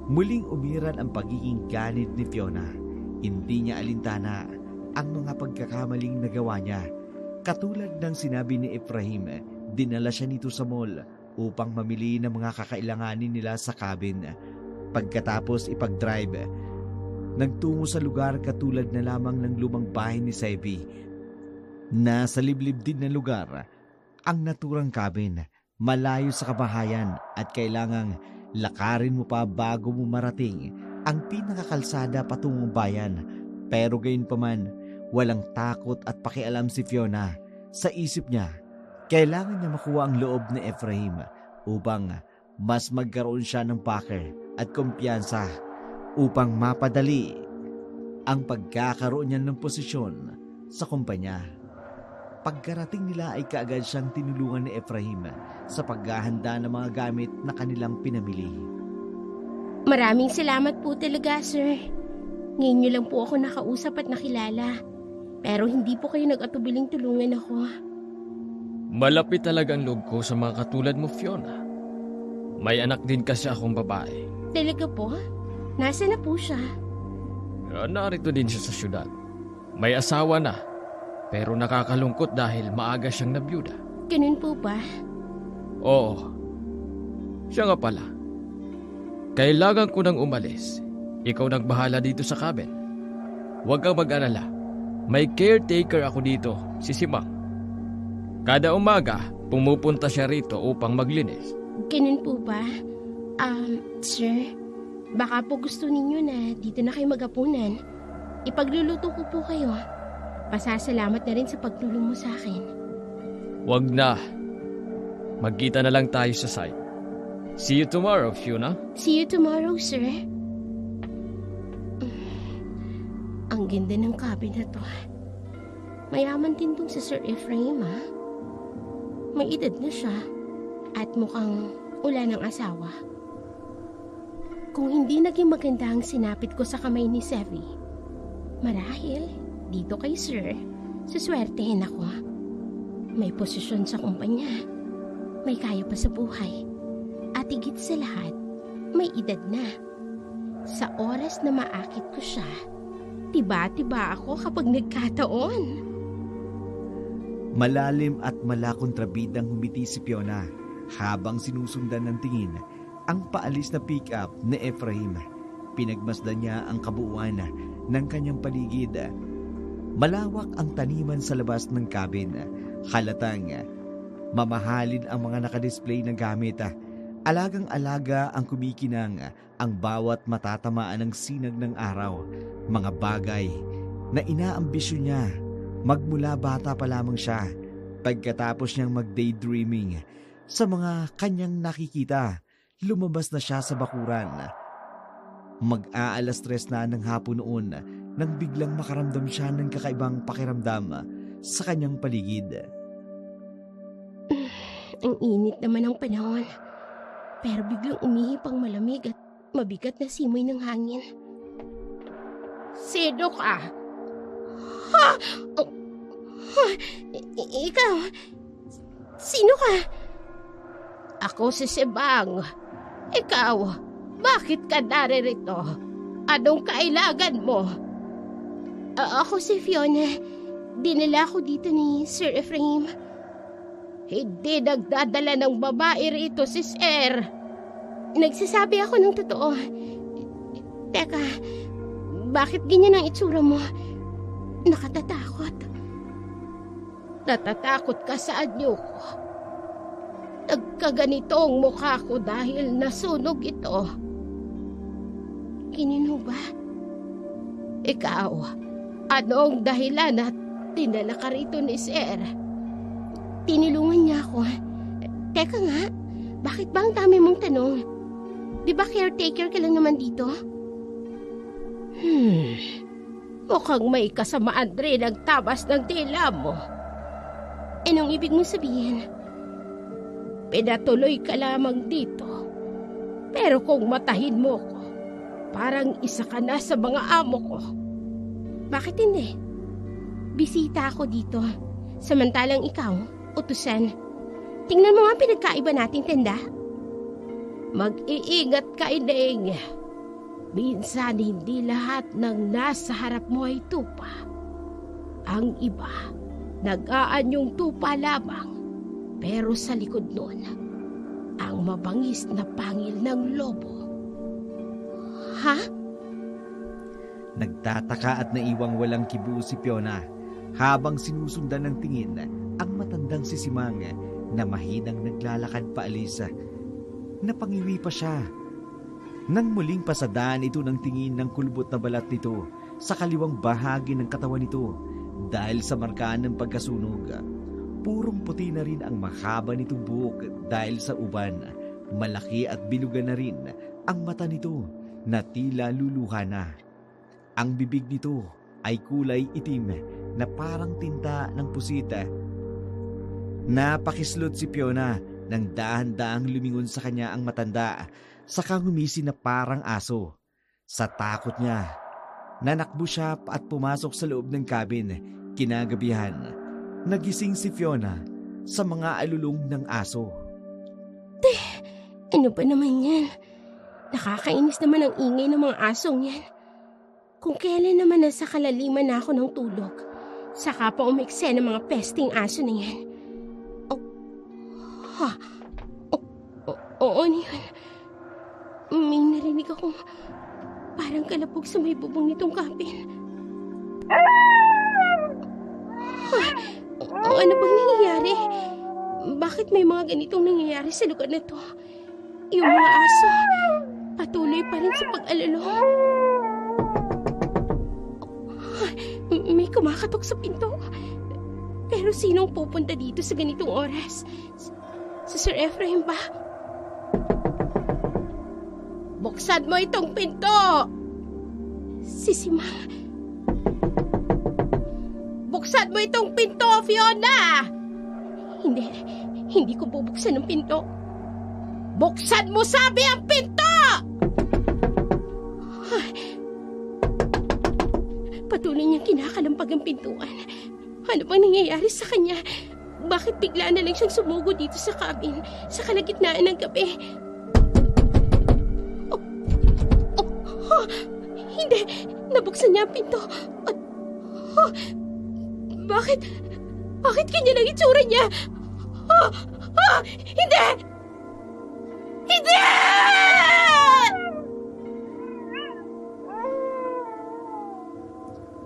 Muling umiral ang pagiging ganid ni Fiona. Hindi niya alintana ang mga pagkakamaling nagawa niya. Katulad ng sinabi ni Efraim, dinala siya nito sa mall upang mamili ng mga kakailanganin nila sa cabin. Pagkatapos ipag-drive, nagtungo sa lugar katulad na lamang ng lumang bahay ni Sevi. Nasa liblib din na lugar ang naturang cabin, malayo sa kabahayan at kailangang lakarin mo pa bago mo marating ang pinakakalsada patungong bayan. Pero gayunpaman, walang takot at pakialam si Fiona. Sa isip niya, kailangan niya makuha ang loob ni Efraim upang mas magkaroon siya ng packer at kumpiyansa upang mapadali ang pagkakaroon niya ng posisyon sa kumpanya. Pagkarating nila ay kaagad siyang tinulungan ni Efraim sa paghahanda ng mga gamit na kanilang pinamili. Maraming salamat po talaga, sir. Ngayon niyo lang po ako nakausap at nakilala. Pero hindi po kayo nag-atubiling tulungan ako. Malapit talaga ang loob ko sa mga katulad mo, Fiona. May anak din kasi akong babae. Talaga po? Nasaan na po siya? Narito din siya sa syudad. May asawa na, pero nakakalungkot dahil maaga siyang nabiyuda. Ganun po ba? Oo. Siya nga pala. Kailangan ko nang umalis. Ikaw nagbahala dito sa cabin. Huwag kang mag-alala. May caretaker ako dito, si Simang. Kada umaga, pumupunta siya rito upang maglinis. Ganun po ba? Sir, baka po gusto ninyo na dito na kayo maghapunan. Ipagluluto ko po kayo. Pasasalamat na rin sa pagtulong mo sa akin. Huwag na. Magkita na lang tayo sa site. See you tomorrow, Fiona. See you tomorrow, sir. Ang ganda ng cabin na to. Mayaman din tong si Sir Efraim, ha? May edad na siya at mukhang wala ng asawa. Kung hindi naging maganda ang sinapit ko sa kamay ni Sevi, marahil dito kay Sir, suswertehin ako. May posisyon sa kumpanya. may kaya pa sa buhay. At higit sa lahat, may edad na. Sa oras na maakit ko siya, tiba-tiba ako kapag nagkataon. Malalim at malakontrabidang humiti si Fiona habang sinusundan ng tingin ang paalis na pick-up ni Ephraim. Pinagmasdan niya ang kabuuan ng kanyang paligid. Malawak ang taniman sa labas ng cabin. Halatang mamahalin ang mga nakadisplay na gamit. Alagang-alaga ang kumikinang ang bawat matatamaan ng sinag ng araw. Mga bagay na inaambisyon niya magmula bata pa lamang siya pagkatapos niyang mag-daydreaming sa mga kanyang nakikita. Lumabas na siya sa bakuran. Mag-aalas 3 na ng hapon noon nang biglang makaramdam siya ng kakaibang pakiramdam sa kanyang paligid. Ang init naman ng panahon, pero biglang umihip ang malamig at mabigat na simoy ng hangin. Sino ka? Ha? Ikaw? Sino ka? Ako si Sebang. Ikaw, bakit ka naririto? Anong kailangan mo? Ako si Fiona. Dinala ko dito ni Sir Ephraim. Hindi nagdadala ng babae rito si Sir. Nagsasabi ako ng totoo. Teka, bakit ganyan ang itsura mo? Nakatatakot. Natatakot ka sa anyo ko. Nagkaganito ang mukha ko dahil nasunog ito. Kinino ba? Ikaw, anong dahilan at dinala ka rito ni Sir? Tinulungan niya ako. Teka nga, bakit ba ang dami mong tanong? Di ba caretaker ka lang naman dito? Mukhang may kasamaan rin ang tabas ng dila mo. Anong ibig mong sabihin? Pinatuloy ka lamang dito. Pero kung matahin mo ko, parang isa ka na sa mga amo ko. Bakit hindi? Bisita ako dito. Samantalang ikaw, utusan. Tingnan mo nga pinagkaiba nating tenda. Mag-iingat ka, Ineng. Minsan hindi lahat ng nasa harap mo ay tupa. Ang iba, nag-aanyong tupa lamang. Pero sa likod nun, ang mabangis na pangil ng lobo. Ha? Nagtataka at naiwang walang kibu si Fiona habang sinusundan ng tingin ang matandang si Simang na mahinang naglalakad paalis. Napangiwi pa siya. Nang muling pasadaan ito ng tingin ng kulbot na balat nito sa kaliwang bahagi ng katawan nito dahil sa markaan ng pagkasunog. Purong puti na rin ang mahaba nitong buhok dahil sa uban. Malaki at bilugan na rin ang mata nito na tila luluha na. Ang bibig nito ay kulay itim na parang tinta ng pusita. Napakislot si Fiona nang dahan-dahang lumingon sa kanya ang matanda, saka ngumisi na parang aso. Sa takot niya, nanakbo siya at pumasok sa loob ng cabin. Kinagabihan, nagising si Fiona sa mga alulong ng aso. Ano ba naman yan? Nakakainis naman ang ingay ng mga asong yan. Kung kailan naman nasa kalaliman na ako ng tulog, saka pa umikse ng mga pesting aso na yan. Oo, ano yun? May narinig akong parang kalapog sa may bubong nitong cabin. Ano bang nangyayari? Bakit may mga ganitong nangyayari sa lugar na to? Yung mga aso, patuloy pa rin sa pag-alulong. May kumakatok sa pinto. Pero sinong pupunta dito sa ganitong oras? Si Sir Ephraim ba? Buksan mo itong pinto! Si Simang. Buksan mo itong pinto, Fiona! Hindi ko bubuksan ang pinto. Buksan mo, sabi, ang pinto! Patuloy niyang kinakalampag ang pintuan. Ano bang nangyayari sa kanya? Bakit bigla na lang siyang sumugo dito sa cabin sa kalagitnaan ng gabi? Hindi! Nabuksan niya ang pinto. Bakit? Bakit ganyan ang itsura niya? Hindi! Hindi!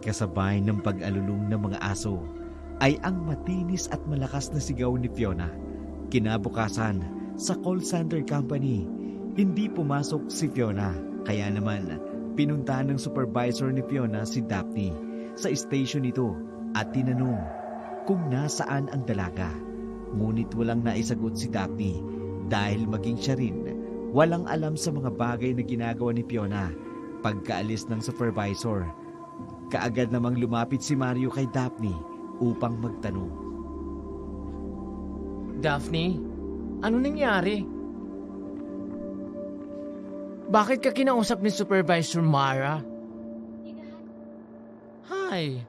Kasabay ng pag-alulong ng mga aso ay ang matinis at malakas na sigaw ni Fiona. Kinabukasan, sa call center company, hindi pumasok si Fiona. Kaya naman, pinuntahan ng supervisor ni Fiona si Daphne sa station nito at tinanong kung nasaan ang dalaga. Ngunit walang naisagot si Daphne dahil maging siya rin walang alam sa mga bagay na ginagawa ni Fiona. Pagkaalis ng supervisor, kaagad namang lumapit si Mario kay Daphne upang magtanong. Daphne, ano nangyari? Bakit ka kinausap ni Supervisor Mara? Hay,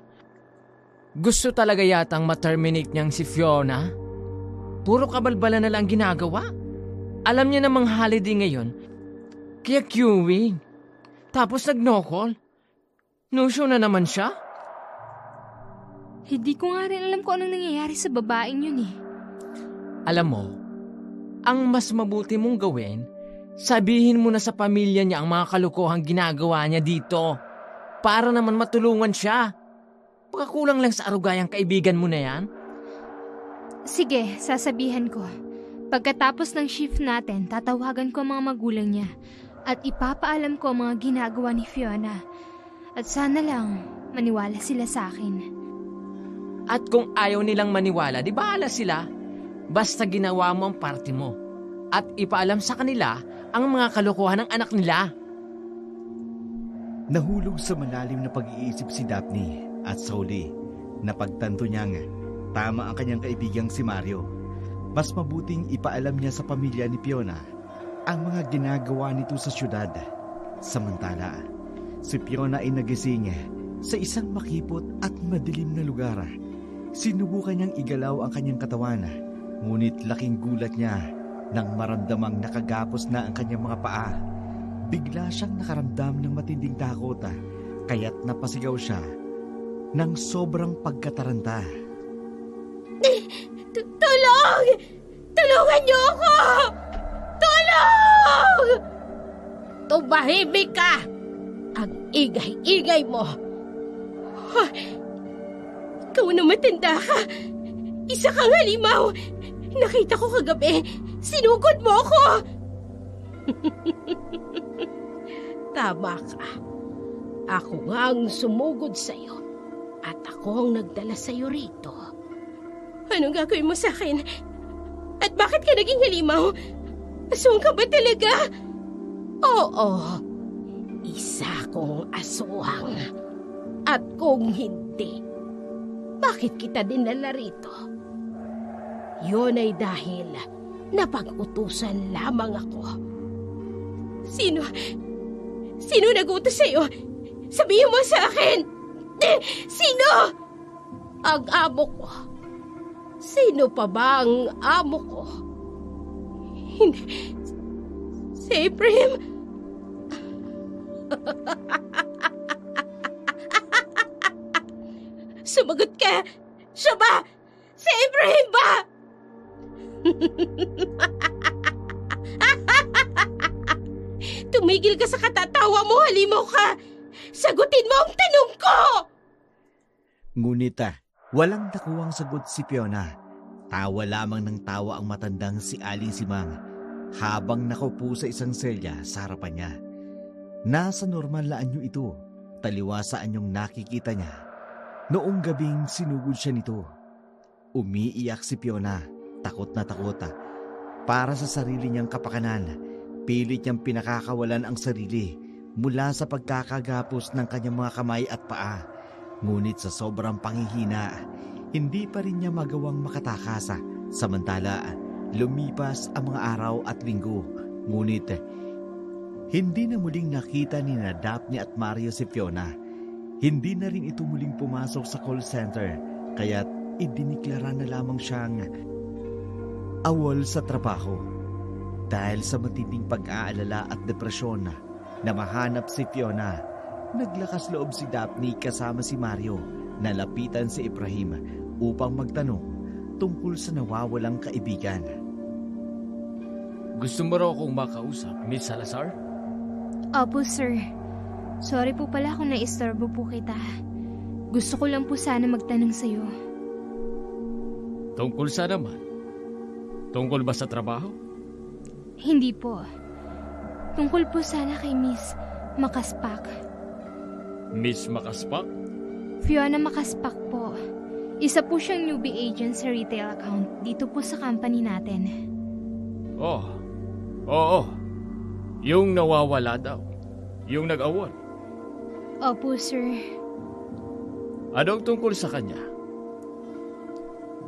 gusto talaga yatang ma-terminate niyang si Fiona? Puro kabalbala na lang ginagawa. Alam niya namang holiday ngayon, kaya queuing. Tapos nag-no-call. No-show na naman siya? Hindi ko nga rin alam kung anong nangyayari sa babaeng yun eh. Alam mo, ang mas mabuti mong gawin, sabihin mo na sa pamilya niya ang mga kalokohang ginagawa niya dito para naman matulungan siya. Baka kulang lang sa arugayang kaibigan mo na yan. Sige, sasabihan ko. Pagkatapos ng shift natin, tatawagan ko ang mga magulang niya at ipapaalam ko ang mga ginagawa ni Fiona. At sana lang maniwala sila sa akin. At kung ayaw nilang maniwala, di bahala sila. Basta ginawa mo ang parte mo at ipaalam sa kanila ang mga kalokohan ng anak nila. Nahulog sa malalim na pag-iisip si Daphne at sa huli, napagtanto niyang tama ang kanyang kaibigang si Mario. Mas mabuting ipaalam niya sa pamilya ni Fiona ang mga ginagawa nito sa syudad. Samantala, si Fiona ay nagising sa isang makipot at madilim na lugar. Sinubukan niyang igalaw ang kanyang katawan, ngunit laking gulat niya nang maramdamang nakagapos na ang kanyang mga paa. Bigla siyang nakaramdam ng matinding takot, kaya't napasigaw siya ng sobrang pagkataranta. Tulong! Tulungan niyo ako! Tulong! Tumahimik ka! Ang ingay-ingay mo! Ikaw na matanda ka! Isa kang halimaw! Nakita ko kagabi! Sinugod mo ako! Tama ka. Ako nga ang sumugod sa'yo at ako ang nagdala sa'yo rito. Anong gagawin mo sa akin? At bakit ka naging halimaw? Aswang ka ba talaga? Oo, isa kong aswang. At kung hindi, bakit kita dinala rito? Yun ay dahil napag-utusan lamang ako. Sino nag-utos sa'yo? Sabihin mo sa akin! Sino? Ang amo ko. Sino pa ba ang amo ko? Hindi. Si Ephraim. Sumagot ka! Siya ba? Si Ephraim ba? Tumigil ka sa katatawa mo, halimaw ka! Sagutin mo ang tanong ko! Ngunit walang nakuwang sagot si Fiona. Tawa lamang ng tawa ang matandang si Aling Simang habang nakaupo sa isang selya sa harapan niya. Nasa normal na anyo ito, taliwa sa anyong nakikita niya. Noong gabing sinugod siya nito. Umiiyak si Fiona, takot na takot. Para sa sarili niyang kapakanan, pilit niyang pinakakawalan ang sarili mula sa pagkakagapos ng kanyang mga kamay at paa. Ngunit sa sobrang panghihina, hindi pa rin niya magawang makatakas. Samantala, lumipas ang mga araw at linggo. Ngunit, hindi na muling nakita ni Daphne at Mario si Fiona. Hindi na rin ito muling pumasok sa call center, kaya't idiniklara na lamang siyang awol sa trabaho dahil sa matinding pag-aalala at depresyon na mahanap si Fiona. Naglakas loob si Daphne kasama si Mario na lapitan si Efraim upang magtanong tungkol sa nawawalang kaibigan. Gusto mo raw akong makausap, Miss Salazar? Opo, sir. Sorry po pala kung naistorbo po kita. Gusto ko lang po sana magtanong sa'yo. Tungkol sa naman? Tungkol ba sa trabaho? Hindi po. Tungkol po sana kay Miss Makaspak. Miss Makaspak? Fiona Makaspak po. Isa po siyang newbie agent sa retail account dito po sa company natin. Oh, oo. Yung nawawala daw. Yung nag-awol. Opo, sir. Anong tungkol sa kanya?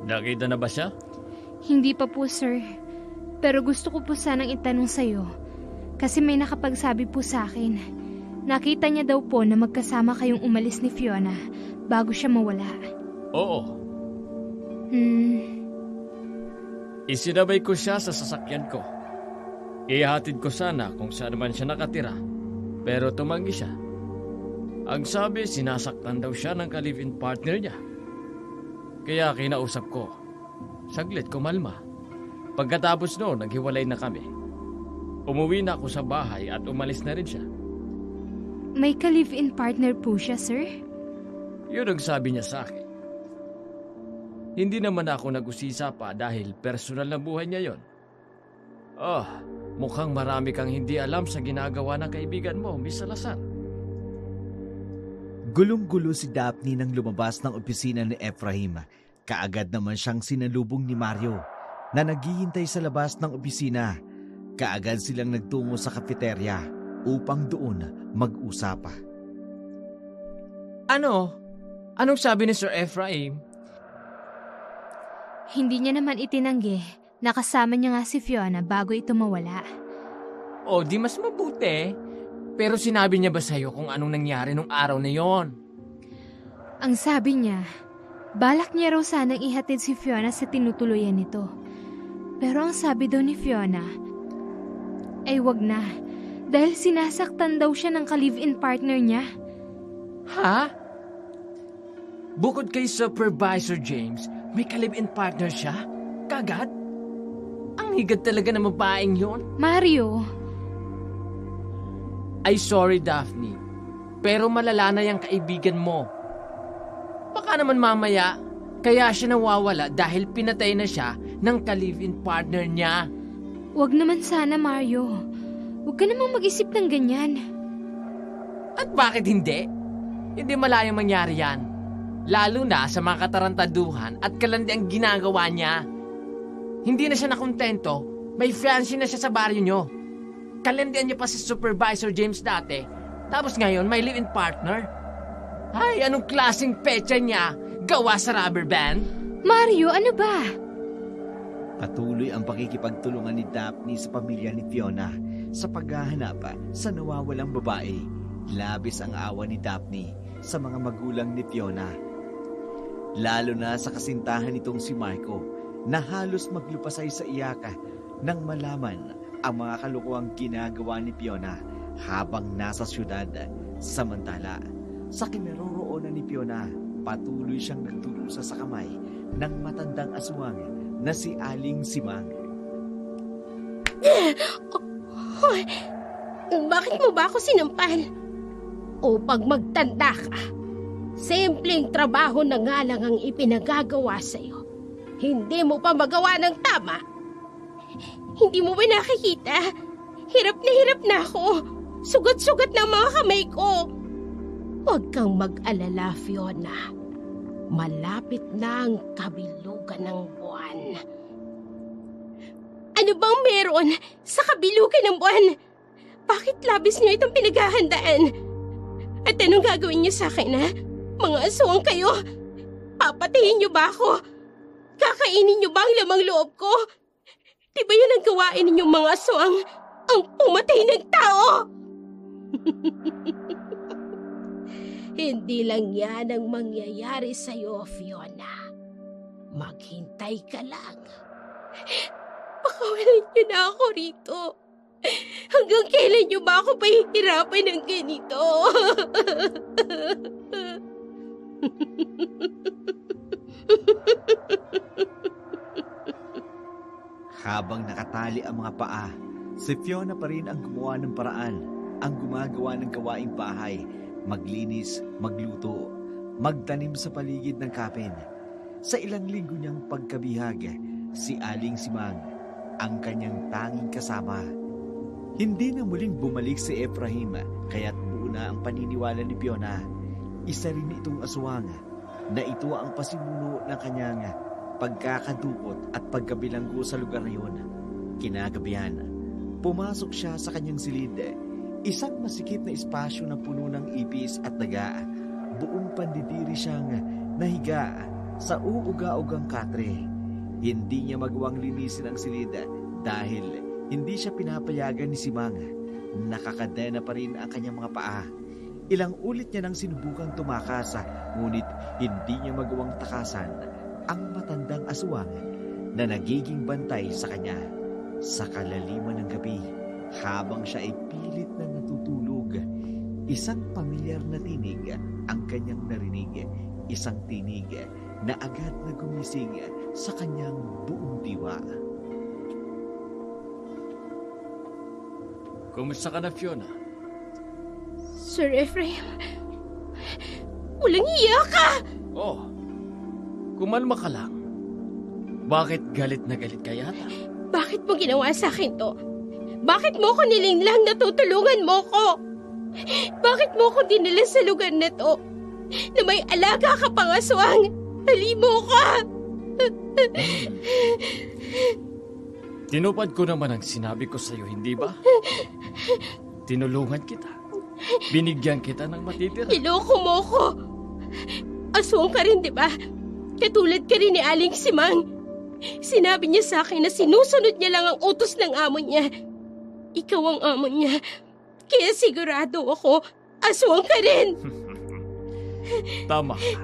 Nakita na ba siya? Hindi pa po, sir. Pero gusto ko po sanang itanong sa'yo. Kasi may nakapagsabi po sa akin. Nakita niya daw po na magkasama kayong umalis ni Fiona bago siya mawala. Oo. Isinabay ko siya sa sasakyan ko. Ihatid ko sana kung saan man siya nakatira. Pero tumanggi siya. Ang sabi, sinasaktan daw siya ng ka-live-in partner niya. Kaya kinausap ko. Saglit, kumalma. Pagkatapos noon, naghiwalay na kami. Umuwi na ako sa bahay at umalis na rin siya. May ka-live-in partner po siya, sir? Yun ang sabi niya sa akin. Hindi naman ako nag-usisa pa dahil personal na buhay niya yon. Mukhang marami kang hindi alam sa ginagawa ng kaibigan mo, Miss Salazar. Gulong-gulo si Daphne nang lumabas ng opisina ni Efraim. Kaagad naman siyang sinalubong ni Mario na naghihintay sa labas ng opisina. Kaagad silang nagtungo sa kafeterya upang doon mag-usap. Anong sabi ni Sir Efraim? Hindi niya naman itinanggi na kasama niya nga si Fiona bago ito mawala. Di mas mabuti. Pero sinabi niya ba sa'yo kung anong nangyari nung araw na yon? Ang sabi niya, balak niya raw sanang ihatid si Fiona sa tinutuluyan nito. Pero ang sabi daw ni Fiona, ay wag na, dahil sinasaktan daw siya ng ka-live-in partner niya. Ha? Bukod kay Supervisor James, may ka-live-in partner siya? Kagad? Ang higad talaga ng babaeng yon. Mario! Ay sorry, Daphne. Pero malala na yung kaibigan mo. Baka naman mamaya, kaya siya nawawala dahil pinatay na siya ng ka-live-in partner niya. Wag naman sana, Mario. Huwag ka namang mag-isip ng ganyan. At bakit hindi? Hindi malayang mangyari yan. Lalo na sa mga katarantaduhan at kalandi ang ginagawa niya. Hindi na siya nakontento. May fiancé na siya sa baryo nyo. Kalandian niya pa si Supervisor James dati. Tapos ngayon may live-in partner. Ay, anong klaseng pecha niya? Gawa sa rubber band? Mario, ano ba? Patuloy ang pakikipagtulungan ni Daphne sa pamilya ni Fiona sa paghahanap sa nawawalang babae. Labis ang awa ni Daphne sa mga magulang ni Fiona. Lalo na sa kasintahan nitong si Marco na halos maglupasay sa iyaka nang malaman ang mga kalukuhang ginagawa ni Fiona habang nasa syudad. Samantala, sa kinaroroonan ni Fiona, patuloy siyang nagdurusa sa kamay ng matandang aswang na si Aling Simang. Bakit mo ba ako sinampal? Upang magtanda ka. Simpleng trabaho na nga lang ang ipinagagawa sa'yo. Hindi mo pa magawa ng tama. Hindi mo ba nakikita? Hirap na ako. Sugat-sugat na mga kamay ko. Huwag kang mag-alala, Fiona. Malapit na ang kabilugan ng buwan. Ano bang meron sa kabilugan ng buwan? Bakit labis niyo itong pinaghahandaan? At anong gagawin niyo sa akin, ha? Mga aswang kayo? Papatayin niyo ba ako? Kakainin niyo ba ang lamang loob ko? Di ba yun ang gawain ninyong mga aswang? Ang pumatay ng tao! Hindi lang yan ang mangyayari sa'yo, Fiona. Maghintay ka lang. Pakawalan niyo na ako rito. Hanggang kailan niyo ba ako pahihirapan ng ganito? Habang nakatali ang mga paa, si Fiona pa rin ang gumawa ng paraan, ang gumagawa ng gawaing bahay, maglinis, magluto, magtanim sa paligid ng kapin. Sa ilang linggo niyang pagkabihag, si Aling Simang, ang kanyang tanging kasama. Hindi na muling bumalik si Efraim, kaya't buo na ang paniniwala ni Fiona. Isa rin itong aswang na ito ang pasimuno ng kanyang pagkakadukot at pagkabilanggo sa lugar na yun. Kinagabihan, pumasok siya sa kanyang silid. Isang masikip na espasyo na puno ng ipis at daga. Buong pandidiri siyang nahiga sa uuga-ugang katre. Hindi niya magawang linisin ang silid dahil hindi siya pinapayagan ni Simang. Nakakadena pa rin ang kanyang mga paa. Ilang ulit niya nang sinubukang tumakas, ngunit hindi niya magawang takasan ang matandang aswang na nagiging bantay sa kanya. Sa kalaliman ng gabi, habang siya ay pilit na natutulog, isang pamilyar na tinig ang kanyang narinig. Isang tinig na agad na gumising sa kanyang buong diwa. Kumusta ka na, Fiona? Sir Efraim, walang iya ka! Oh, kumalma ka lang. Bakit galit na galit ka yata? Bakit mo ginawa sa akin to? Bakit mo ko nilinlang na tutulungan mo ko? Bakit mo ko dinala sa lugar na to? Na may alaga ka pang aswang? Halimo ka! Tinupad ko naman ang sinabi ko sa'yo, hindi ba? Tinulungan kita. Binigyan kita ng matitira. Niloko mo ko. Aswang ka rin, di ba? Katulad ka rin ni Aling Simang. Sinabi niya sa akin na sinusunod niya lang ang utos ng amo niya. Ikaw ang amo niya. Kaya sigurado ako, aswang ka rin. Tama ka.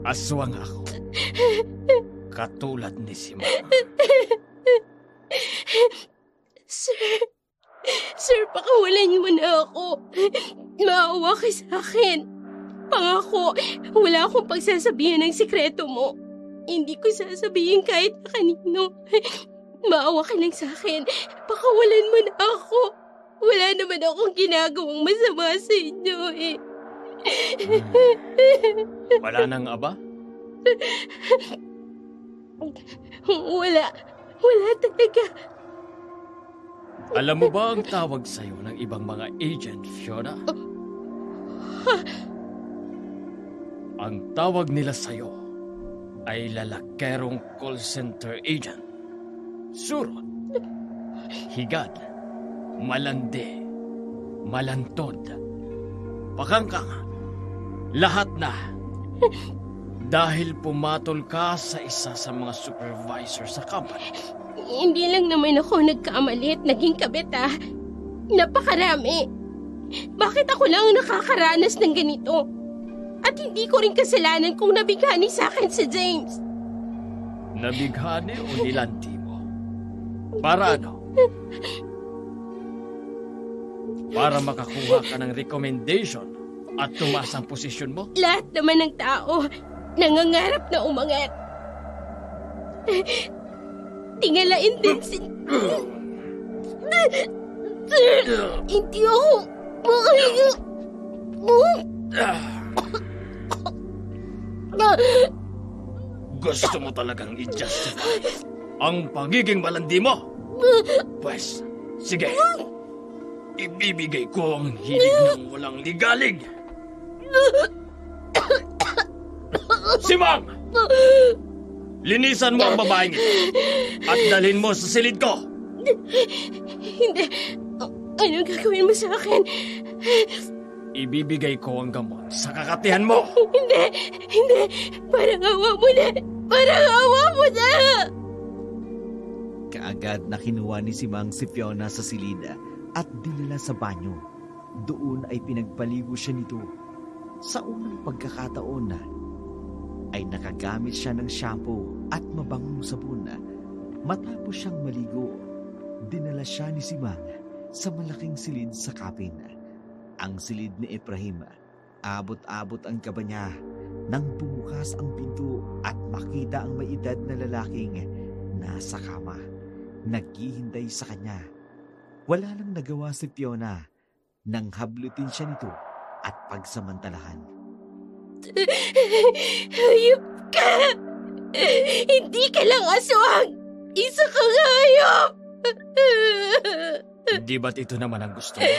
Aswang ako. Katulad ni Simang. Sir, pakawalan niyo na ako. Maawa ka sa akin. Pangako, wala akong pagsasabihan ng sikreto mo. Hindi ko sasabihin kahit na kanino. Maawa ka lang sa akin. Pakawalan mo na ako. Wala naman akong ginagawang masama sa inyo eh. Wala nang aba? Wala talaga. Alam mo ba ang tawag sa'yo ng ibang mga agent, Fiona? Ang tawag nila sa'yo ay lalakerong call center agent. Surot, higad, malandi, malantod, pakangkang, lahat na. Dahil pumatol ka sa isa sa mga supervisor sa company. Hindi lang naman ako nagkamali at naging kabit ah. Napakarami. Bakit ako lang nakakaranas ng ganito? At hindi ko rin kasalanan kung nabighani sa akin si James. Nabighani o nilanti mo? Para ano? Para makakuha ka ng recommendation at tumaas ang posisyon mo? Lahat naman ng tao nangangarap na umangat. Tingalain din si... Hindi ako makahinga. Gusto mo talagang i-justify ang pagiging malandi mo? Pues, sige. Ibibigay ko ang hilig ng walang ligalig. Simang! Linisan mo ang babaeng ito at dalhin mo sa silid ko. Hindi. Anong gagawin mo sa akin? Ibibigay ko ang gamot sa kakatihan mo. Hindi. Parang awa mo na. Kaagad na kinuha ni Simang si Fiona sa silid at dinala sa banyo. Doon ay pinagpaligo siya nito. Sa unang pagkakataon, ay nakagamit siya ng shampoo at mabangong sabon. Matapos siyang maligo, dinala siya ni Simang sa malaking silid sa kapin. Ang silid ni Ibrahim, abot-abot ang kaba niya nang bumukas ang pinto at makita ang may edad na lalaking nasa kama, naghihintay sa kanya. Wala nang nagawa si Fiona nang hablutin siya nito at pagsamantalahan. Hayop ka! Hindi ka lang aswang! Isa kang hayop! Hindi ba't ito naman ang gusto mo?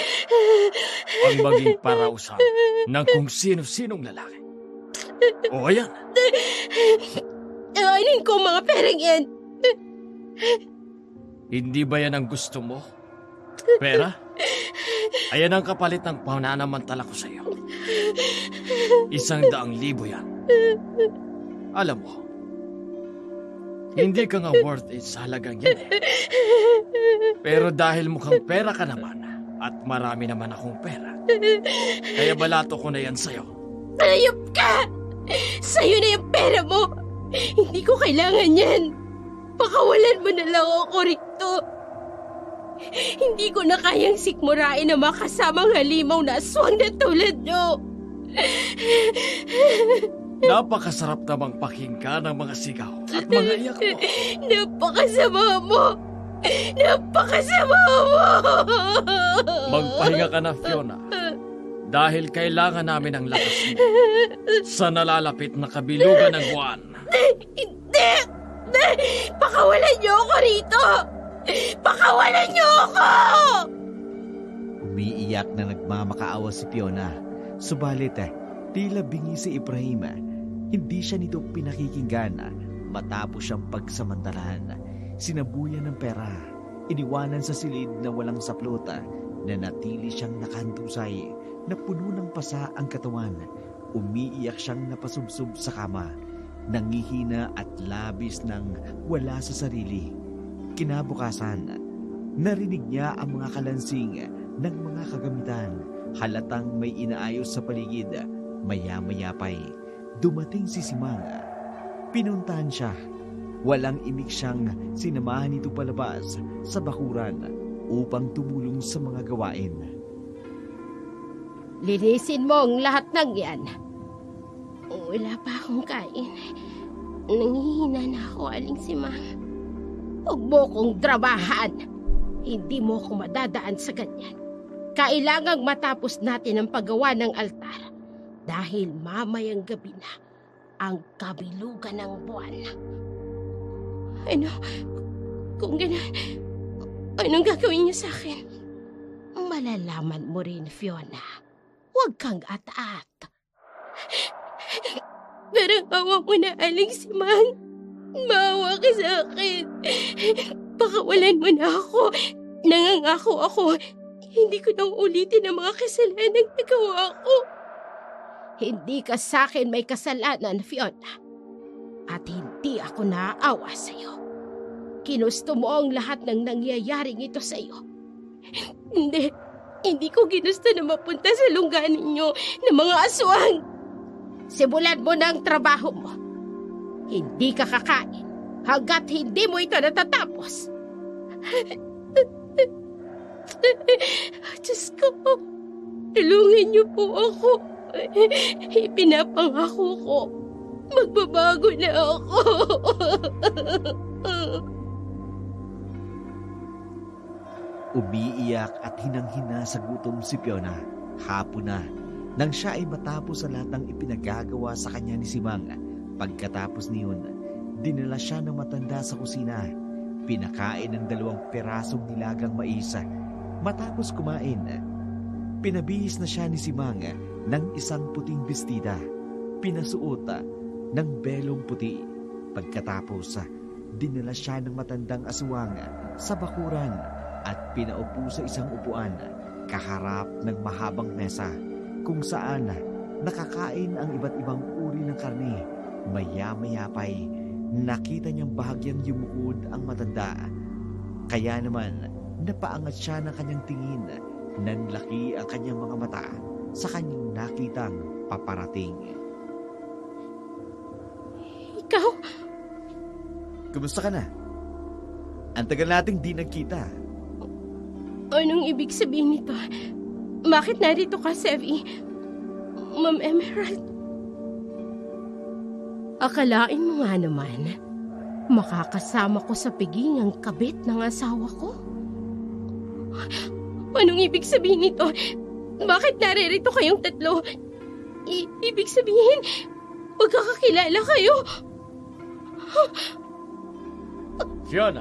Ang maging parausan ng kung sino-sinong lalaki. O ayan. Anin ko mga perang yan. Hindi ba yan ang gusto mo? Pera? Ayan ang kapalit ng pananamantala ko sa iyo. 100,000 yan. Alam mo, hindi ka nga worth it sa halagang yan eh. Pero dahil mukhang pera ka naman at marami naman akong pera, kaya balato ko na yan sa'yo. Hayop ka! Sa'yo na yung pera mo! Hindi ko kailangan yan! Pakawalan mo na lang ako rito! Hindi ko na kayang sikmurain na makasamang halimaw na aswang na tulad nyo! Napakasarap namang pakinggan ng mga sigaw at mga iyak mo. Napakasama mo! Napakasama mo! Magpahinga ka na, Fiona. Dahil kailangan namin ang lakas mo sa nalalapit na kabilugan ng buwan. Hindi! Pakawalan niyo ako rito! Pakawalan niyo ako! Umiiyak na nagmamakaawa si Fiona. Subalit tila bingi si Ibrahim. Hindi siya nito pinakikinggan. Matapos siyang pagsamantalahan, sinabuyan ng pera, iniwanan sa silid na walang saplota, na natili siyang nakahantusay, na puno ng pasa ang katawan. Umiiyak siyang napasubsob sa kama, nangihina at labis nang wala sa sarili. Kinabukasan, narinig niya ang mga kalansing ng mga kagamitan. Halatang may inaayos sa paligid. Maya-maya pa'y dumating si Simang. Pinuntahan siya. Walang imik siyang sinamahan nito palabas sa bakuran upang tumulong sa mga gawain. Linisin mo ang lahat ng yan. Wala pa akong kain. Nangihina na ako, Aling Simang. Huwag mo kong trabahan. Hindi mo ako madadaan sa ganyan. Kailangang matapos natin ang paggawa ng altar dahil mamayang gabi na ang kabilugan ng buwan. Ano? Kung gano'n, anong gagawin niyo sa akin? Malalaman mo rin, Fiona. Huwag kang at-at. Parang awa mo na, Aling Simang. Maawa ka sa akin. Pakawalan mo na ako. Nangangako ako. Hindi ko nang ulitin ang mga kasalanan na gawa ko. Hindi ka sa akin may kasalanan, Fiona. At hindi ako naaawa sa iyo. Ginusto mo ang lahat ng nangyayaring ito sa iyo. Hindi ko ginusto na mapunta sa lungga ninyo ng mga aswang. Simulan mo na ang trabaho mo. Hindi ka kakain hanggat hindi mo ito natatapos. Diyos ko, tulungan niyo po ako. Ipinapangako ko, magbabago na ako. Umiiyak at hinang-hina sa gutom si Fiona. Hapon na, nang siya ay matapos sa lahat ng ipinagagawa sa kanya ni Simang. Pagkatapos niyon, dinala siya ng matanda sa kusina. Pinakain ng 2 pirasong nilagang mais. Matapos kumain, pinabihis na siya ni Simang ng isang puting bestida. Pinasuot ng belong puti. Pagkatapos, dinala siya ng matandang aswang sa bakuran at pinaupo sa isang upuan kaharap ng mahabang mesa kung saan nakakain ang iba't ibang uri ng karne. Maya-maya pa'y nakita niyang bahagyang yumukod ang matanda. Kaya naman, napaangat siya ng kanyang tingin. Nanlaki ang kanyang mga mata sa kanyang nakitang paparating. Ikaw? Kumusta ka na? Ang tagal nating di nagkita. Anong ibig sabihin nito? Bakit narito ka, Sevi? Ma'am Emerald? Akalain mo nga naman, makakasama ko sa piging ang kabit ng asawa ko? Anong ibig sabihin nito? Bakit naririto kayong tatlo? Ibig sabihin, magkakakilala kayo? Fiona,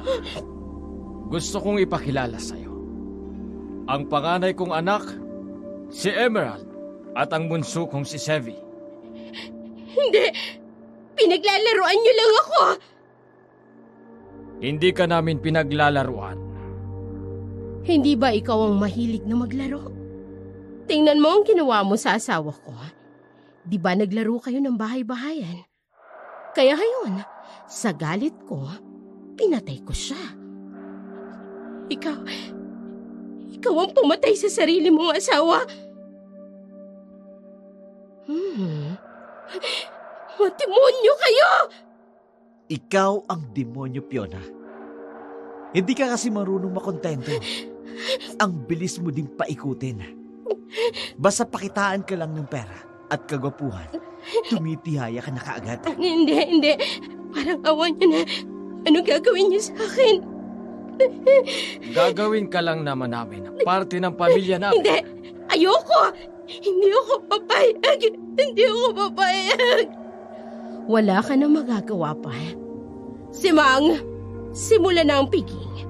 gusto kong ipakilala sa'yo. Ang panganay kong anak, si Emerald, at ang bunso kong si Sevi. Hindi! Pinaglalaroan niyo lang ako! Hindi ka namin pinaglalaruan. Hindi ba ikaw ang mahilig na maglaro? Tingnan mo ang ginawa mo sa asawa ko. Di ba naglaro kayo ng bahay-bahayan? Kaya ngayon, sa galit ko, pinatay ko siya. Ikaw ang pumatay sa sarili mong asawa. Demonyo kayo! Ikaw ang demonyo, Fiona. Hindi ka kasi marunong makontento. Ang bilis mo ding paikutin. Basta pakitaan ka lang ng pera at kagwapuhan, tumitihaya ka na kaagad. Hindi. Parang awan niyo na. Ano gagawin niyo sa akin? Gagawin ka lang naman namin ang parte ng pamilya namin. Hindi! Ayoko! Hindi ako papayag! Wala ka na magagawa pa. Si Mang, simula na ang piging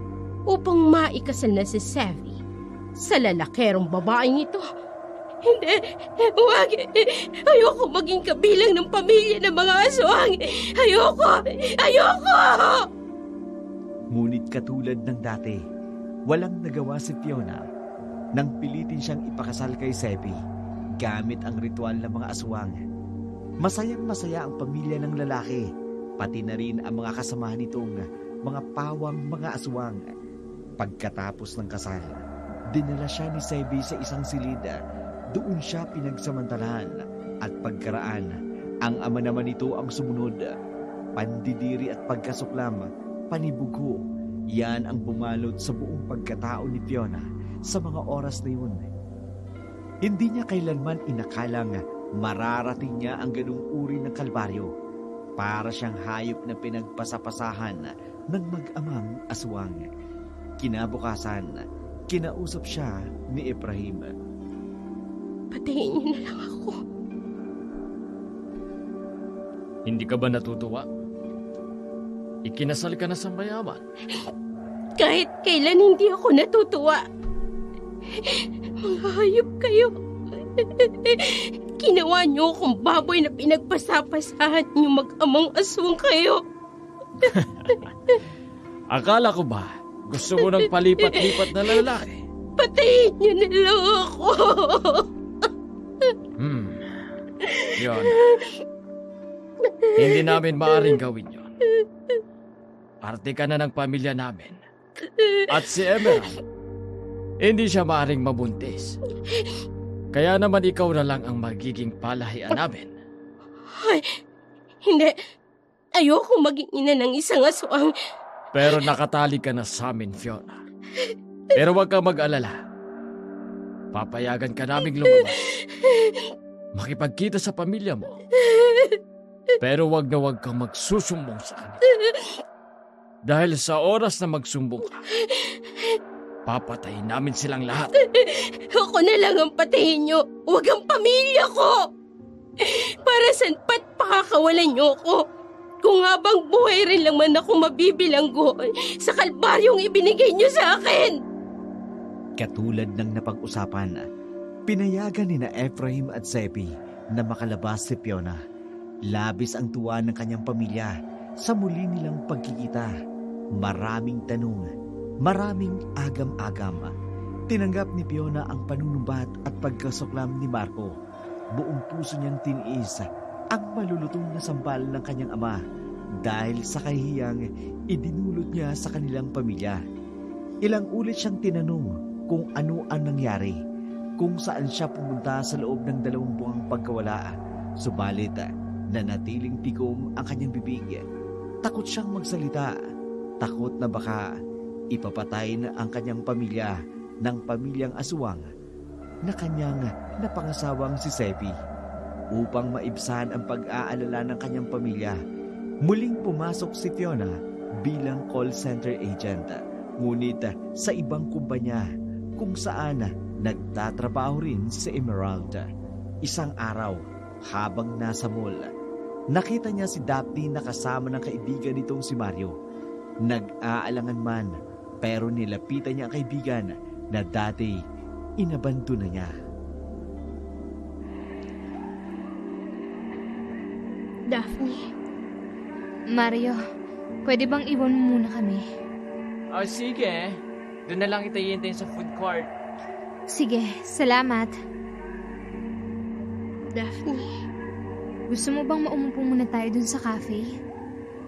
upang maikasal na si Sevi sa lalakerong babaeng ito. Hindi, huwag. Ayoko maging kabilang ng pamilya ng mga aswang. Ayoko! Ngunit katulad ng dati, walang nagawa si Fiona nang pilitin siyang ipakasal kay Sevi gamit ang ritual ng mga aswang. Masayang-masaya ang pamilya ng lalaki, pati na rin ang mga kasamahan nitong mga pawang mga aswang. Pagkatapos ng kasal, dinala siya ni Sevi sa isang silid. Doon siya pinagsamantalahan at pagkaraan. Ang ama naman nito ang sumunod. Pandidiri at pagkasuklam, panibugho, yan ang bumalot sa buong pagkatao ni Fiona sa mga oras na yun. Hindi niya kailanman inakalang mararating niya ang ganung uri ng kalbaryo. Para siyang hayop na pinagpasapasahan ng mag-amang aswang. Kinabukasan, kinausap siya ni Ephraim. Patayin niyo na lang ako. Hindi ka ba natutuwa? Ikinasal ka na sa mayaman. Kahit kailan hindi ako natutuwa. Mga hayop kayo. Ginawa niyo akong baboy na pinagpasapasahan niyo mag-amang aswang kayo. Akala ko ba gusto mo ng palipat-lipat na lalaki? Patayin niyo na lang ako. Yun. Hindi namin maaring gawin yun. Parte ka na ng pamilya namin. At si Emerald, hindi siya maaring mabuntis. Kaya naman ikaw na lang ang magiging palahian namin. Ay, hindi. Ayoko maging ina ng isang aswang. Pero nakatali ka na sa amin, Fiona. Pero huwag kang mag-alala. Papayagan ka naming lumabas. Makipagkita sa pamilya mo. Pero huwag na huwag kang magsusumbong sa kanila. Dahil sa oras na magsumbong ka, papatayin namin silang lahat. Ako na lang ang patayin niyo. Huwag ang pamilya ko. Para saan pa't pakakawalan niyo ako? Kung habang buhay rin lang man ako mabibilanggo sa kalbaryong ibinigay niyo sa akin. Katulad ng napag-usapan, pinayagan ni na Ephraim at Sevi na makalabas si Fiona. Labis ang tuwa ng kanyang pamilya sa muli nilang pagkikita. Maraming tanong, maraming agam-agam. Tinanggap ni Fiona ang panunumbat at pagkasuklam ni Marco. Buong puso niyang tiniis ang malulutong na sambal ng kanyang ama dahil sa kahihiyang idinulot niya sa kanilang pamilya. Ilang ulit siyang tinanong kung ano ang nangyari, kung saan siya pumunta sa loob ng 2 buwang pagkawala. Subalit, nanatiling tigom ang kanyang bibig. Takot siyang magsalita. Takot na baka ipapatay na ang kanyang pamilya ng pamilyang aswang na kanyang napangasawang si Sebi. Upang maibsan ang pag-aalala ng kanyang pamilya, muling pumasok si Fiona bilang call center agent. Ngunit sa ibang kumpanya kung saan nagtatrabaho rin si Emerald. Isang araw, habang nasa mall, nakita niya si Daphne na kasama ng kaibigan nitong si Mario. Nag-aalangan man, pero nilapitan niya ang kaibigan na dati inabandona niya. Daphne. Mario, pwede bang iwan mo muna kami? Oh, sige. Doon na lang kita hihintayin sa food court. Sige, salamat. Daphne. Gusto mo bang maumupo muna tayo dun sa cafe?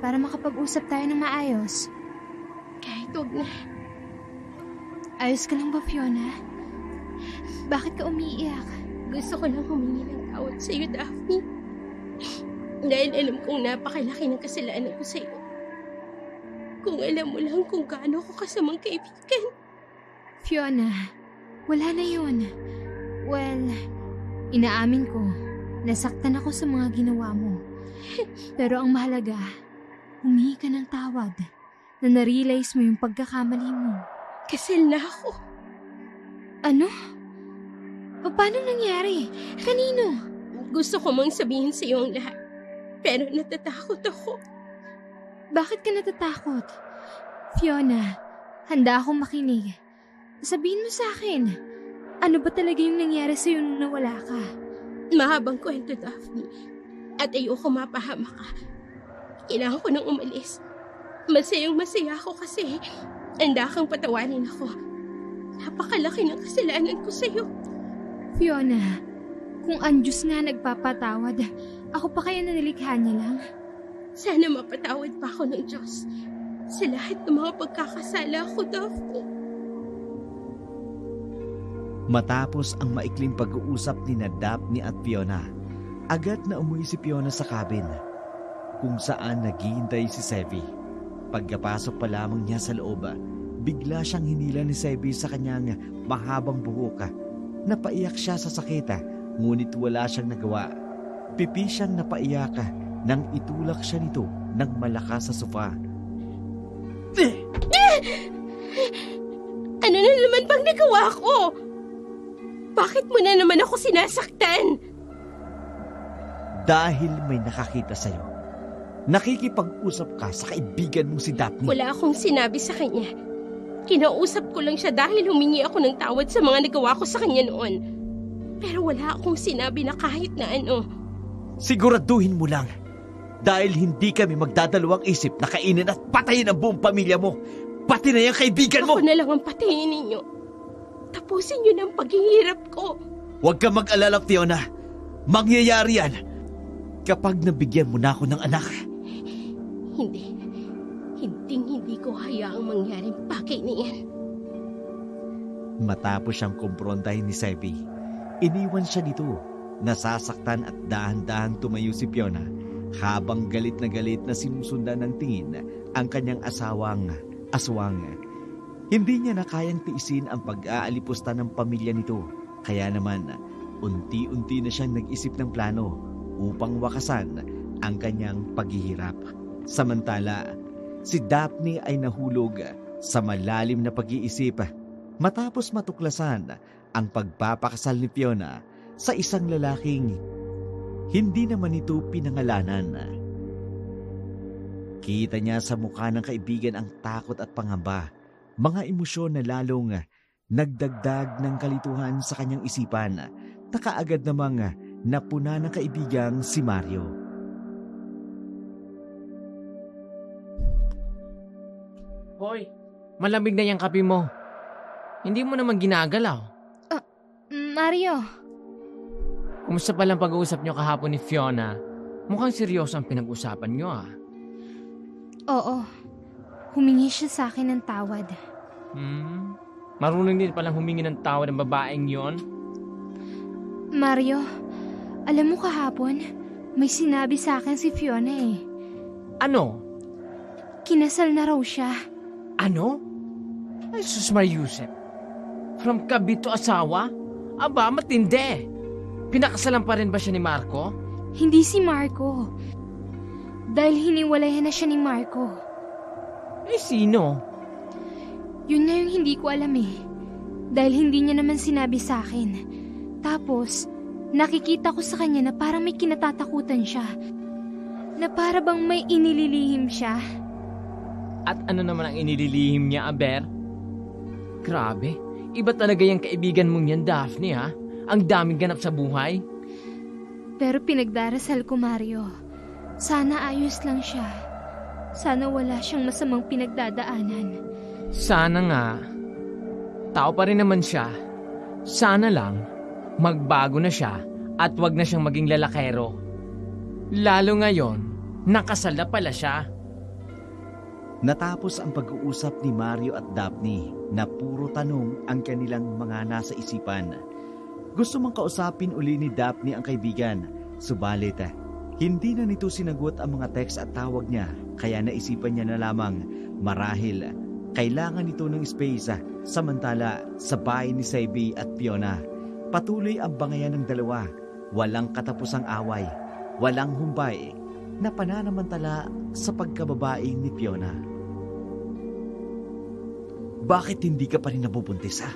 Para makapag-usap tayo ng maayos. Kahit huwag na. Ayos ka lang ba, Fiona? Bakit ka umiiyak? Gusto ko lang humingi ng tawad sa'yo, Daphne. Dahil alam kong napakalaki ng kasalanan ko sa'yo. Kung alam mo lang kung gaano ko kasamang kaibigan. Fiona, wala na yun. Well, inaamin ko, nasaktan ako sa mga ginawa mo. Pero ang mahalaga, humingi ka ng tawad na na-realize mo yung pagkakamali mo. Kasal na ako. Ano? Paano nangyari? Kanino? Gusto ko mang sabihin sa'yo ang lahat. Pero natatakot ako. Bakit ka natatakot? Fiona, handa akong makinig. Sabihin mo sa akin, ano ba talaga yung nangyari sa'yo nung nawala ka? Mahabang kwento, Daphne. At ayoko mapahama ka. Kailangan ko nang umalis. Masayang-masaya ako kasi handa kang patawanin ako. Napakalaki ng kasalanan ko sa'yo. Fiona, kung ang Diyos nga nagpapatawad, ako pa kaya nanilikha niya lang? Sana mapatawad pa ako ng Diyos sa lahat ng mga pagkakasala ko, Daphne. Matapos ang maikling pag-uusap ni Daphne at Fiona, agad na umuwi si Fiona sa cabin kung saan naghihintay si Sevi. Pagkapasok pa lamang niya sa loob, bigla siyang hinila ni Sevi sa kanyang mahabang buhok. Napaiyak siya sa sakit, ngunit wala siyang nagawa. Pipi siyang napaiyak nang itulak siya nito ng malakas sa sofa. Ano na naman bang nagawa ko? Bakit mo na naman ako sinasaktan? Dahil may nakakita sa'yo. Nakikipag-usap ka sa kaibigan mo si Daphne. Wala akong sinabi sa kanya. Kinausap ko lang siya dahil humingi ako ng tawad sa mga nagawa ko sa kanya noon. Pero wala akong sinabi na kahit na ano. Siguraduhin mo lang. Dahil hindi kami magdadalawang isip na kainin at patayin ang buong pamilya mo. Pati na yung kaibigan mo. Ako na lang ang patayin ninyo. Tapusin niyo ng paghihirap ko. Huwag ka mag-alala, Fiona. Mangyayari yan kapag nabigyan mo na ako ng anak. Hindi. Hindi ko hayaang mangyaring bagay niyan. Matapos siyang kumprontahin ni Sevi, iniwan siya dito. Nasasaktan at dahan-dahan tumayo si Fiona habang galit na sinusundan ng tingin ang kanyang asawang aswang. Hindi niya na kayang tiisin ang pag-aalipusta ng pamilya nito. Kaya naman, unti-unti na siyang nag-isip ng plano upang wakasan ang kanyang paghihirap. Samantala, si Daphne ay nahulog sa malalim na pag-iisip matapos matuklasan ang pagpapakasal ni Fiona sa isang lalaking hindi naman ito pinangalanan. Kita niya sa mukha ng kaibigan ang takot at pangamba, mga emosyon na lalong nagdagdag ng kalituhan sa kanyang isipan na kaagad namang napuna ng kaibigang si Mario. Hoy, malamig na yung kape mo. Hindi mo naman ginagalaw. Mario. Kumusta palang pag-uusap nyo kahapon ni Fiona? Mukhang seryoso ang pinag-usapan nyo ah. Oo. Humingi siya sa akin ng tawad. Marunong din palang humingi ng tawad ng babaeng yon. Mario, alam mo kahapon, May sinabi sa akin si Fiona eh. Ano? Kinasal na raw siya. Ano? Ay, sus Mariusep. From kabit to asawa? Aba, matindi. Pinakasalan pa rin ba siya ni Marco? Hindi si Marco. Dahil hiniwalayan na siya ni Marco. Eh, sino? Yun nga yung hindi ko alam eh. Dahil hindi niya naman sinabi sa akin. Tapos, nakikita ko sa kanya na parang may kinatatakutan siya. Na para bang may inililihim siya. At ano naman ang inililihim niya, Aber? Grabe, iba talaga yung kaibigan mong yan, Daphne, ha? Ang daming ganap sa buhay. Pero pinagdarasal ko, Mario. Sana ayos lang siya. Sana wala siyang masamang pinagdadaanan. Sana nga. Tao pa rin naman siya. Sana lang, magbago na siya at wag na siyang maging lalakero. Lalo ngayon, nakasal na pala siya. Natapos ang pag-uusap ni Mario at Daphne na puro tanong ang kanilang mga nasa isipan. Gusto mang kausapin uli ni Daphne ang kaibigan, subalit hindi na nito sinagot ang mga text at tawag niya, kaya naisipan niya na lamang marahil kailangan nito ng space. Samantala sa bahay ni Saibi at Fiona, patuloy ang bangayan ng dalawa. Walang katapusang away, walang humbay na pananamantala sa pagkababae ni Fiona. Bakit hindi ka pa rin nabubuntis, ha?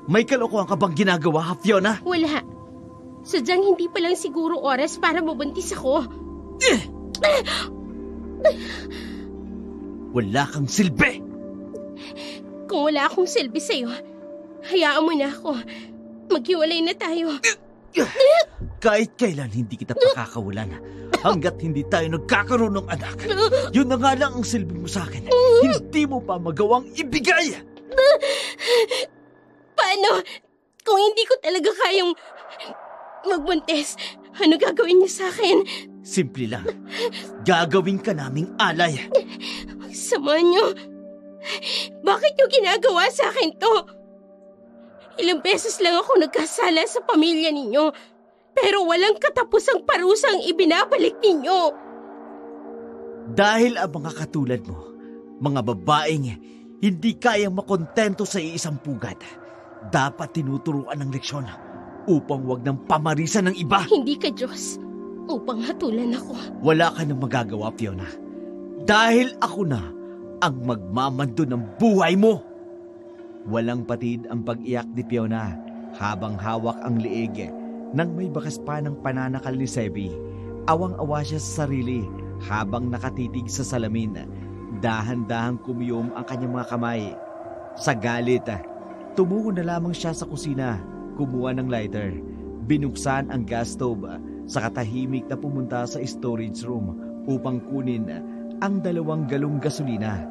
May kalokohan ka bang ginagawa, ha, Fiona? Wala. Sadyang hindi pa lang siguro oras para mabuntis ako. Wala kang silbi! Kung wala akong silbi sa'yo, hayaan mo na ako. Maghiwalay na tayo. Kahit kailan hindi kita pakakawalan hanggat hindi tayo nagkakaroon ng anak. Yun na nga lang ang silbi mo sa akin. Hindi mo pa magawang ibigay. Paano? Kung hindi ko talaga kayang magbuntis, ano gagawin niyo sa akin? Simple lang. Gagawin ka naming alay. Ang sama niyo. Bakit niyo ginagawa sa akin to? Ilang beses lang ako nagkasala sa pamilya ninyo, pero walang katapusang parusang ibinabalik ninyo. Dahil ang mga katulad mo, mga babaeng hindi kayang makontento sa iisang pugad, dapat tinuturuan ng leksyon upang wag nang pamarisan ng iba. Hindi ka Diyos upang hatulan ako. Wala ka nang magagawa, Fiona. Dahil ako na ang magmamando ng buhay mo. Walang patid ang pag-iyak ni Fiona habang hawak ang liig nang may bakas pa ng pananakal ni Sebi. Awang-awa siya sa sarili habang nakatitig sa salamin. Dahan-dahang kumiyom ang kanyang mga kamay. Sa galit, tumungo na lamang siya sa kusina, kumuha ng lighter, binuksan ang gas stove, sa katahimik na pumunta sa storage room upang kunin ang 2 galong gasolina.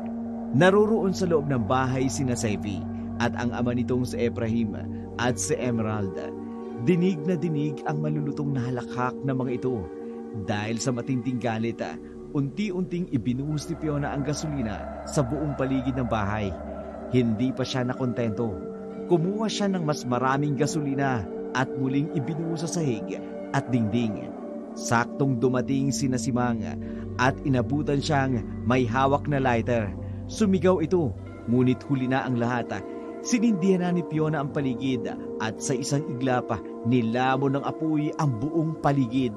Naroroon sa loob ng bahay sina Sevi at ang ama nitong si Ephraim at si Emerald. Dinig na dinig ang malulutong na halakhak ng mga ito. Dahil sa matinding galit, unti-unting ibinuhos ni Fiona ang gasolina sa buong paligid ng bahay. Hindi pa siya nakontento. Kumuha siya ng mas maraming gasolina at muling ibinuhos sa sahig at dingding. Saktong dumating sina Simang at inabutan siyang may hawak na lighter. Sumigaw ito, ngunit huli na ang lahat. Sinindihan na ni Fiona ang paligid at sa isang iglap nilamon ng apoy ang buong paligid.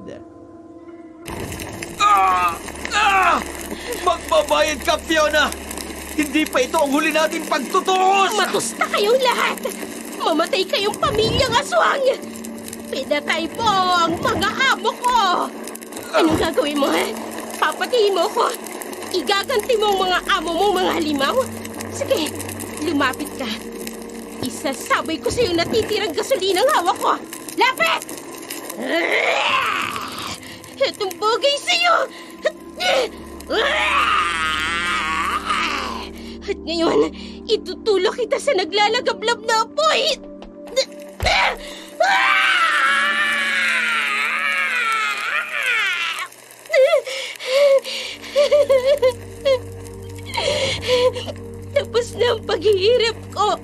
Magbabayad ka, Fiona! Hindi pa ito ang huli nating pagtutuos! Matusta kayong lahat! Mamatay kayong pamilyang aswang! Pinatay po ang mga amo ko! Anong gagawin mo, ha? Papatayin mo ko? Igaganti mo ang mga amo mo, mga halimaw? Sige, lumapit ka. Isasabay ko sa iyo natitirang gasolinang hawak ko. Lapit! Itong bugay sa iyo! At ngayon, itutulak kita sa naglalagablab na apoy! Tapos na ang paghihirap ko.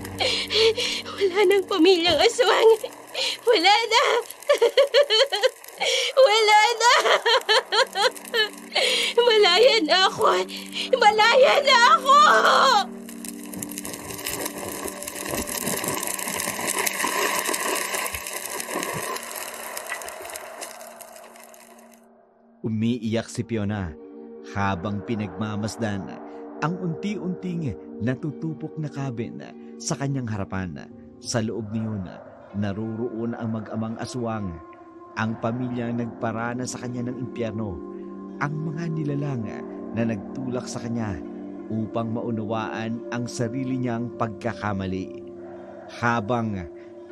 Wala nang pamilyang aswang. Wala na. Wala na! Malaya na ako! Malaya na ako! Umiiyak si Fiona habang pinagmamasdan ang unti-unting natutupok na cabin sa kanyang harapan. Sa loob niyon, naruroon ang mag-amang aswang, ang pamilyang nagparana sa kanya ng impyerno, ang mga nilalang na nagtulak sa kanya upang maunawaan ang sarili niyang pagkakamali. Habang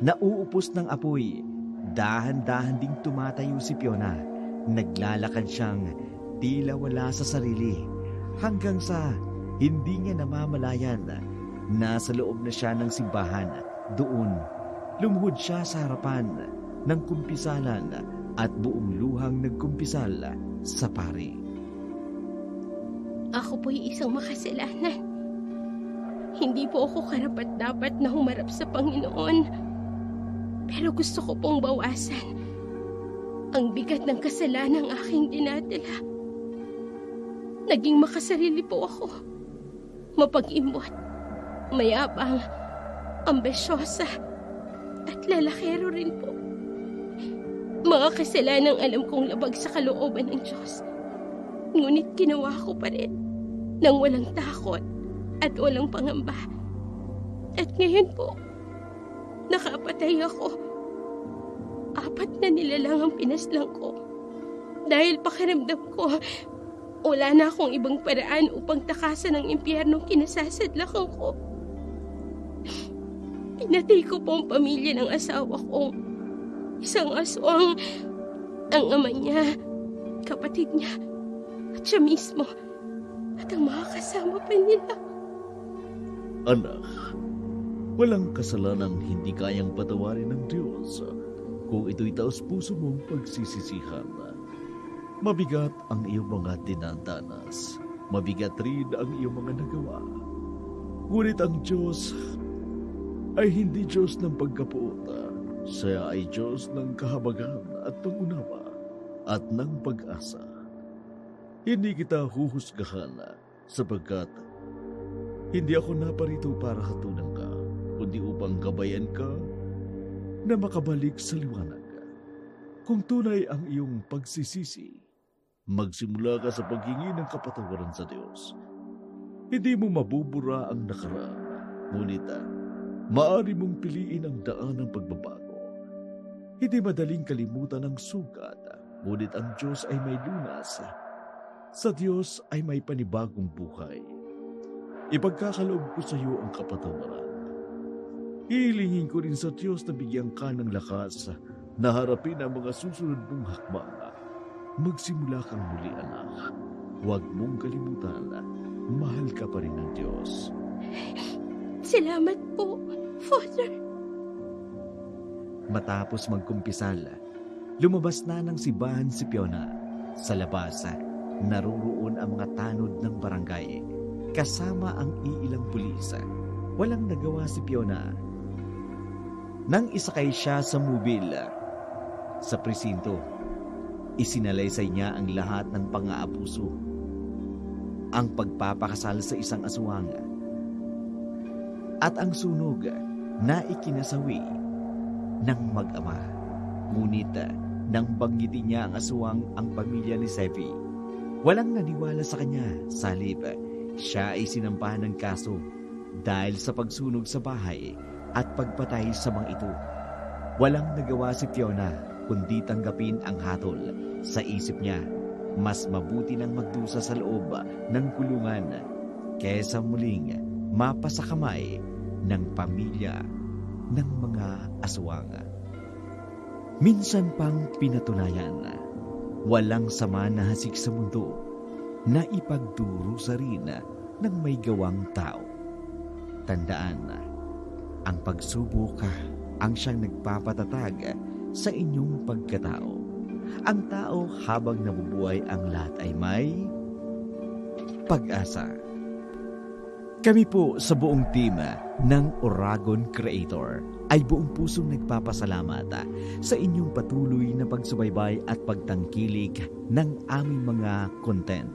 nauupos ng apoy, dahan-dahan ding tumatayo si Fiona. Naglalakad siyang tila wala sa sarili hanggang sa hindi niya namamalayan nasa loob na siya ng simbahan. Doon, lumuhod siya sa harapan ng kumpisalan at buong luhang nagkumpisal sa pari. Ako po'y isang makasalanan. Hindi po ako karapat-dapat na humarap sa Panginoon. Pero gusto ko pong bawasan ang bigat ng kasalanang aking dinadala. Naging makasarili po ako. Mapag-imbot, mayabang, ambisyosa, at lalakero rin po. Mga kasalanang alam kong labag sa kalooban ng Diyos. Ngunit ginawa ko pa rin nang walang takot at walang pangamba. At ngayon po, nakapatay ako. 4 na nilalang ang pinaslang ko. Dahil pakiramdam ko, wala na akong ibang paraan upang takasan ang impyernong kinasasadlakan ko. Pinatay ko po ang pamilya ng asawa ko. Isang aswang, ang ama niya, kapatid niya, at siya mismo, at ang mga kasama pa nila. Anak, walang kasalanang hindi kayang patawarin ng Diyos kung ito'y taos-puso mong pagsisisihan. Mabigat ang iyong mga dinadanas. Mabigat rin ang iyong mga nagawa. Ngunit ang Diyos ay hindi Diyos ng pagkapuot. Siya ay Diyos ng kahabagan at pangunawa at ng pag-asa. Hindi kita huhusgahan sapagkat hindi ako naparito para hatulan ka, kundi upang gabayan ka na makabalik sa liwanag. Kung tunay ang iyong pagsisisi, magsimula ka sa paghingi ng kapatawaran sa Diyos. Hindi mo mabubura ang nakaraan, ngunit maaari mong piliin ang daan ng pagbabago. Hindi madaling kalimutan ang sugat, ngunit ang Diyos ay may lunas. Sa Diyos ay may panibagong buhay. Ipagkakaloob ko sa iyo ang kapatawaran. Hihilingin ko rin sa Diyos na bigyan ka ng lakas na harapin ang mga susunod mong hakbang. Magsimula kang muli, anak. Huwag mong kalimutan na mahal ka pa rin ng Diyos. Salamat po, Father. Matapos magkumpisal, lumabas na ng simbahan si Fiona. Sa labas, naruroon ang mga tanod ng barangay, kasama ang iilang pulis. Walang nagawa si Fiona. Nang isakay siya sa mobil sa presinto, isinalaysay niya ang lahat ng pang-aabuso, ang pagpapakasal sa isang aswang, at ang sunog na ikinasawi ng mag-ama. Ngunit nang banggitin niya ang aswang ang pamilya ni Sevi, walang naniwala sa kanya. Sa halip, siya ay sinampahan ng kaso dahil sa pagsunog sa bahay at pagpatay sa mga ito. Walang nagawa si Fiona kundi tanggapin ang hatol. Sa isip niya, mas mabuti nang magdusa sa loob ng kulungan kaysa muling mapasakamay ng pamilya ng mga aswang. Minsan pang pinatunayan, walang sama na hasik sa mundo na ipagdurusa rin ng may gawang tao. Tandaan, ang pagsubok ang siyang nagpapatatag sa inyong pagkatao. Ang tao habang nabubuhay ang lahat ay may pag-asa. Kami po sa buong team ng Oragon Creator ay buong pusong nagpapasalamat sa inyong patuloy na pagsubaybay at pagtangkilik ng aming mga content.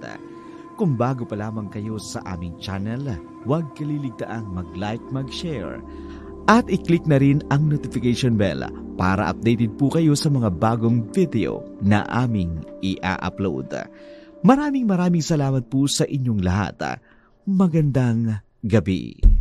Kung bago pa lamang kayo sa aming channel, huwag kaliligtaang mag-like, mag-share at i-click na rin ang notification bell para updated po kayo sa mga bagong video na aming i-upload. Maraming salamat po sa inyong lahat. Magandang gabi.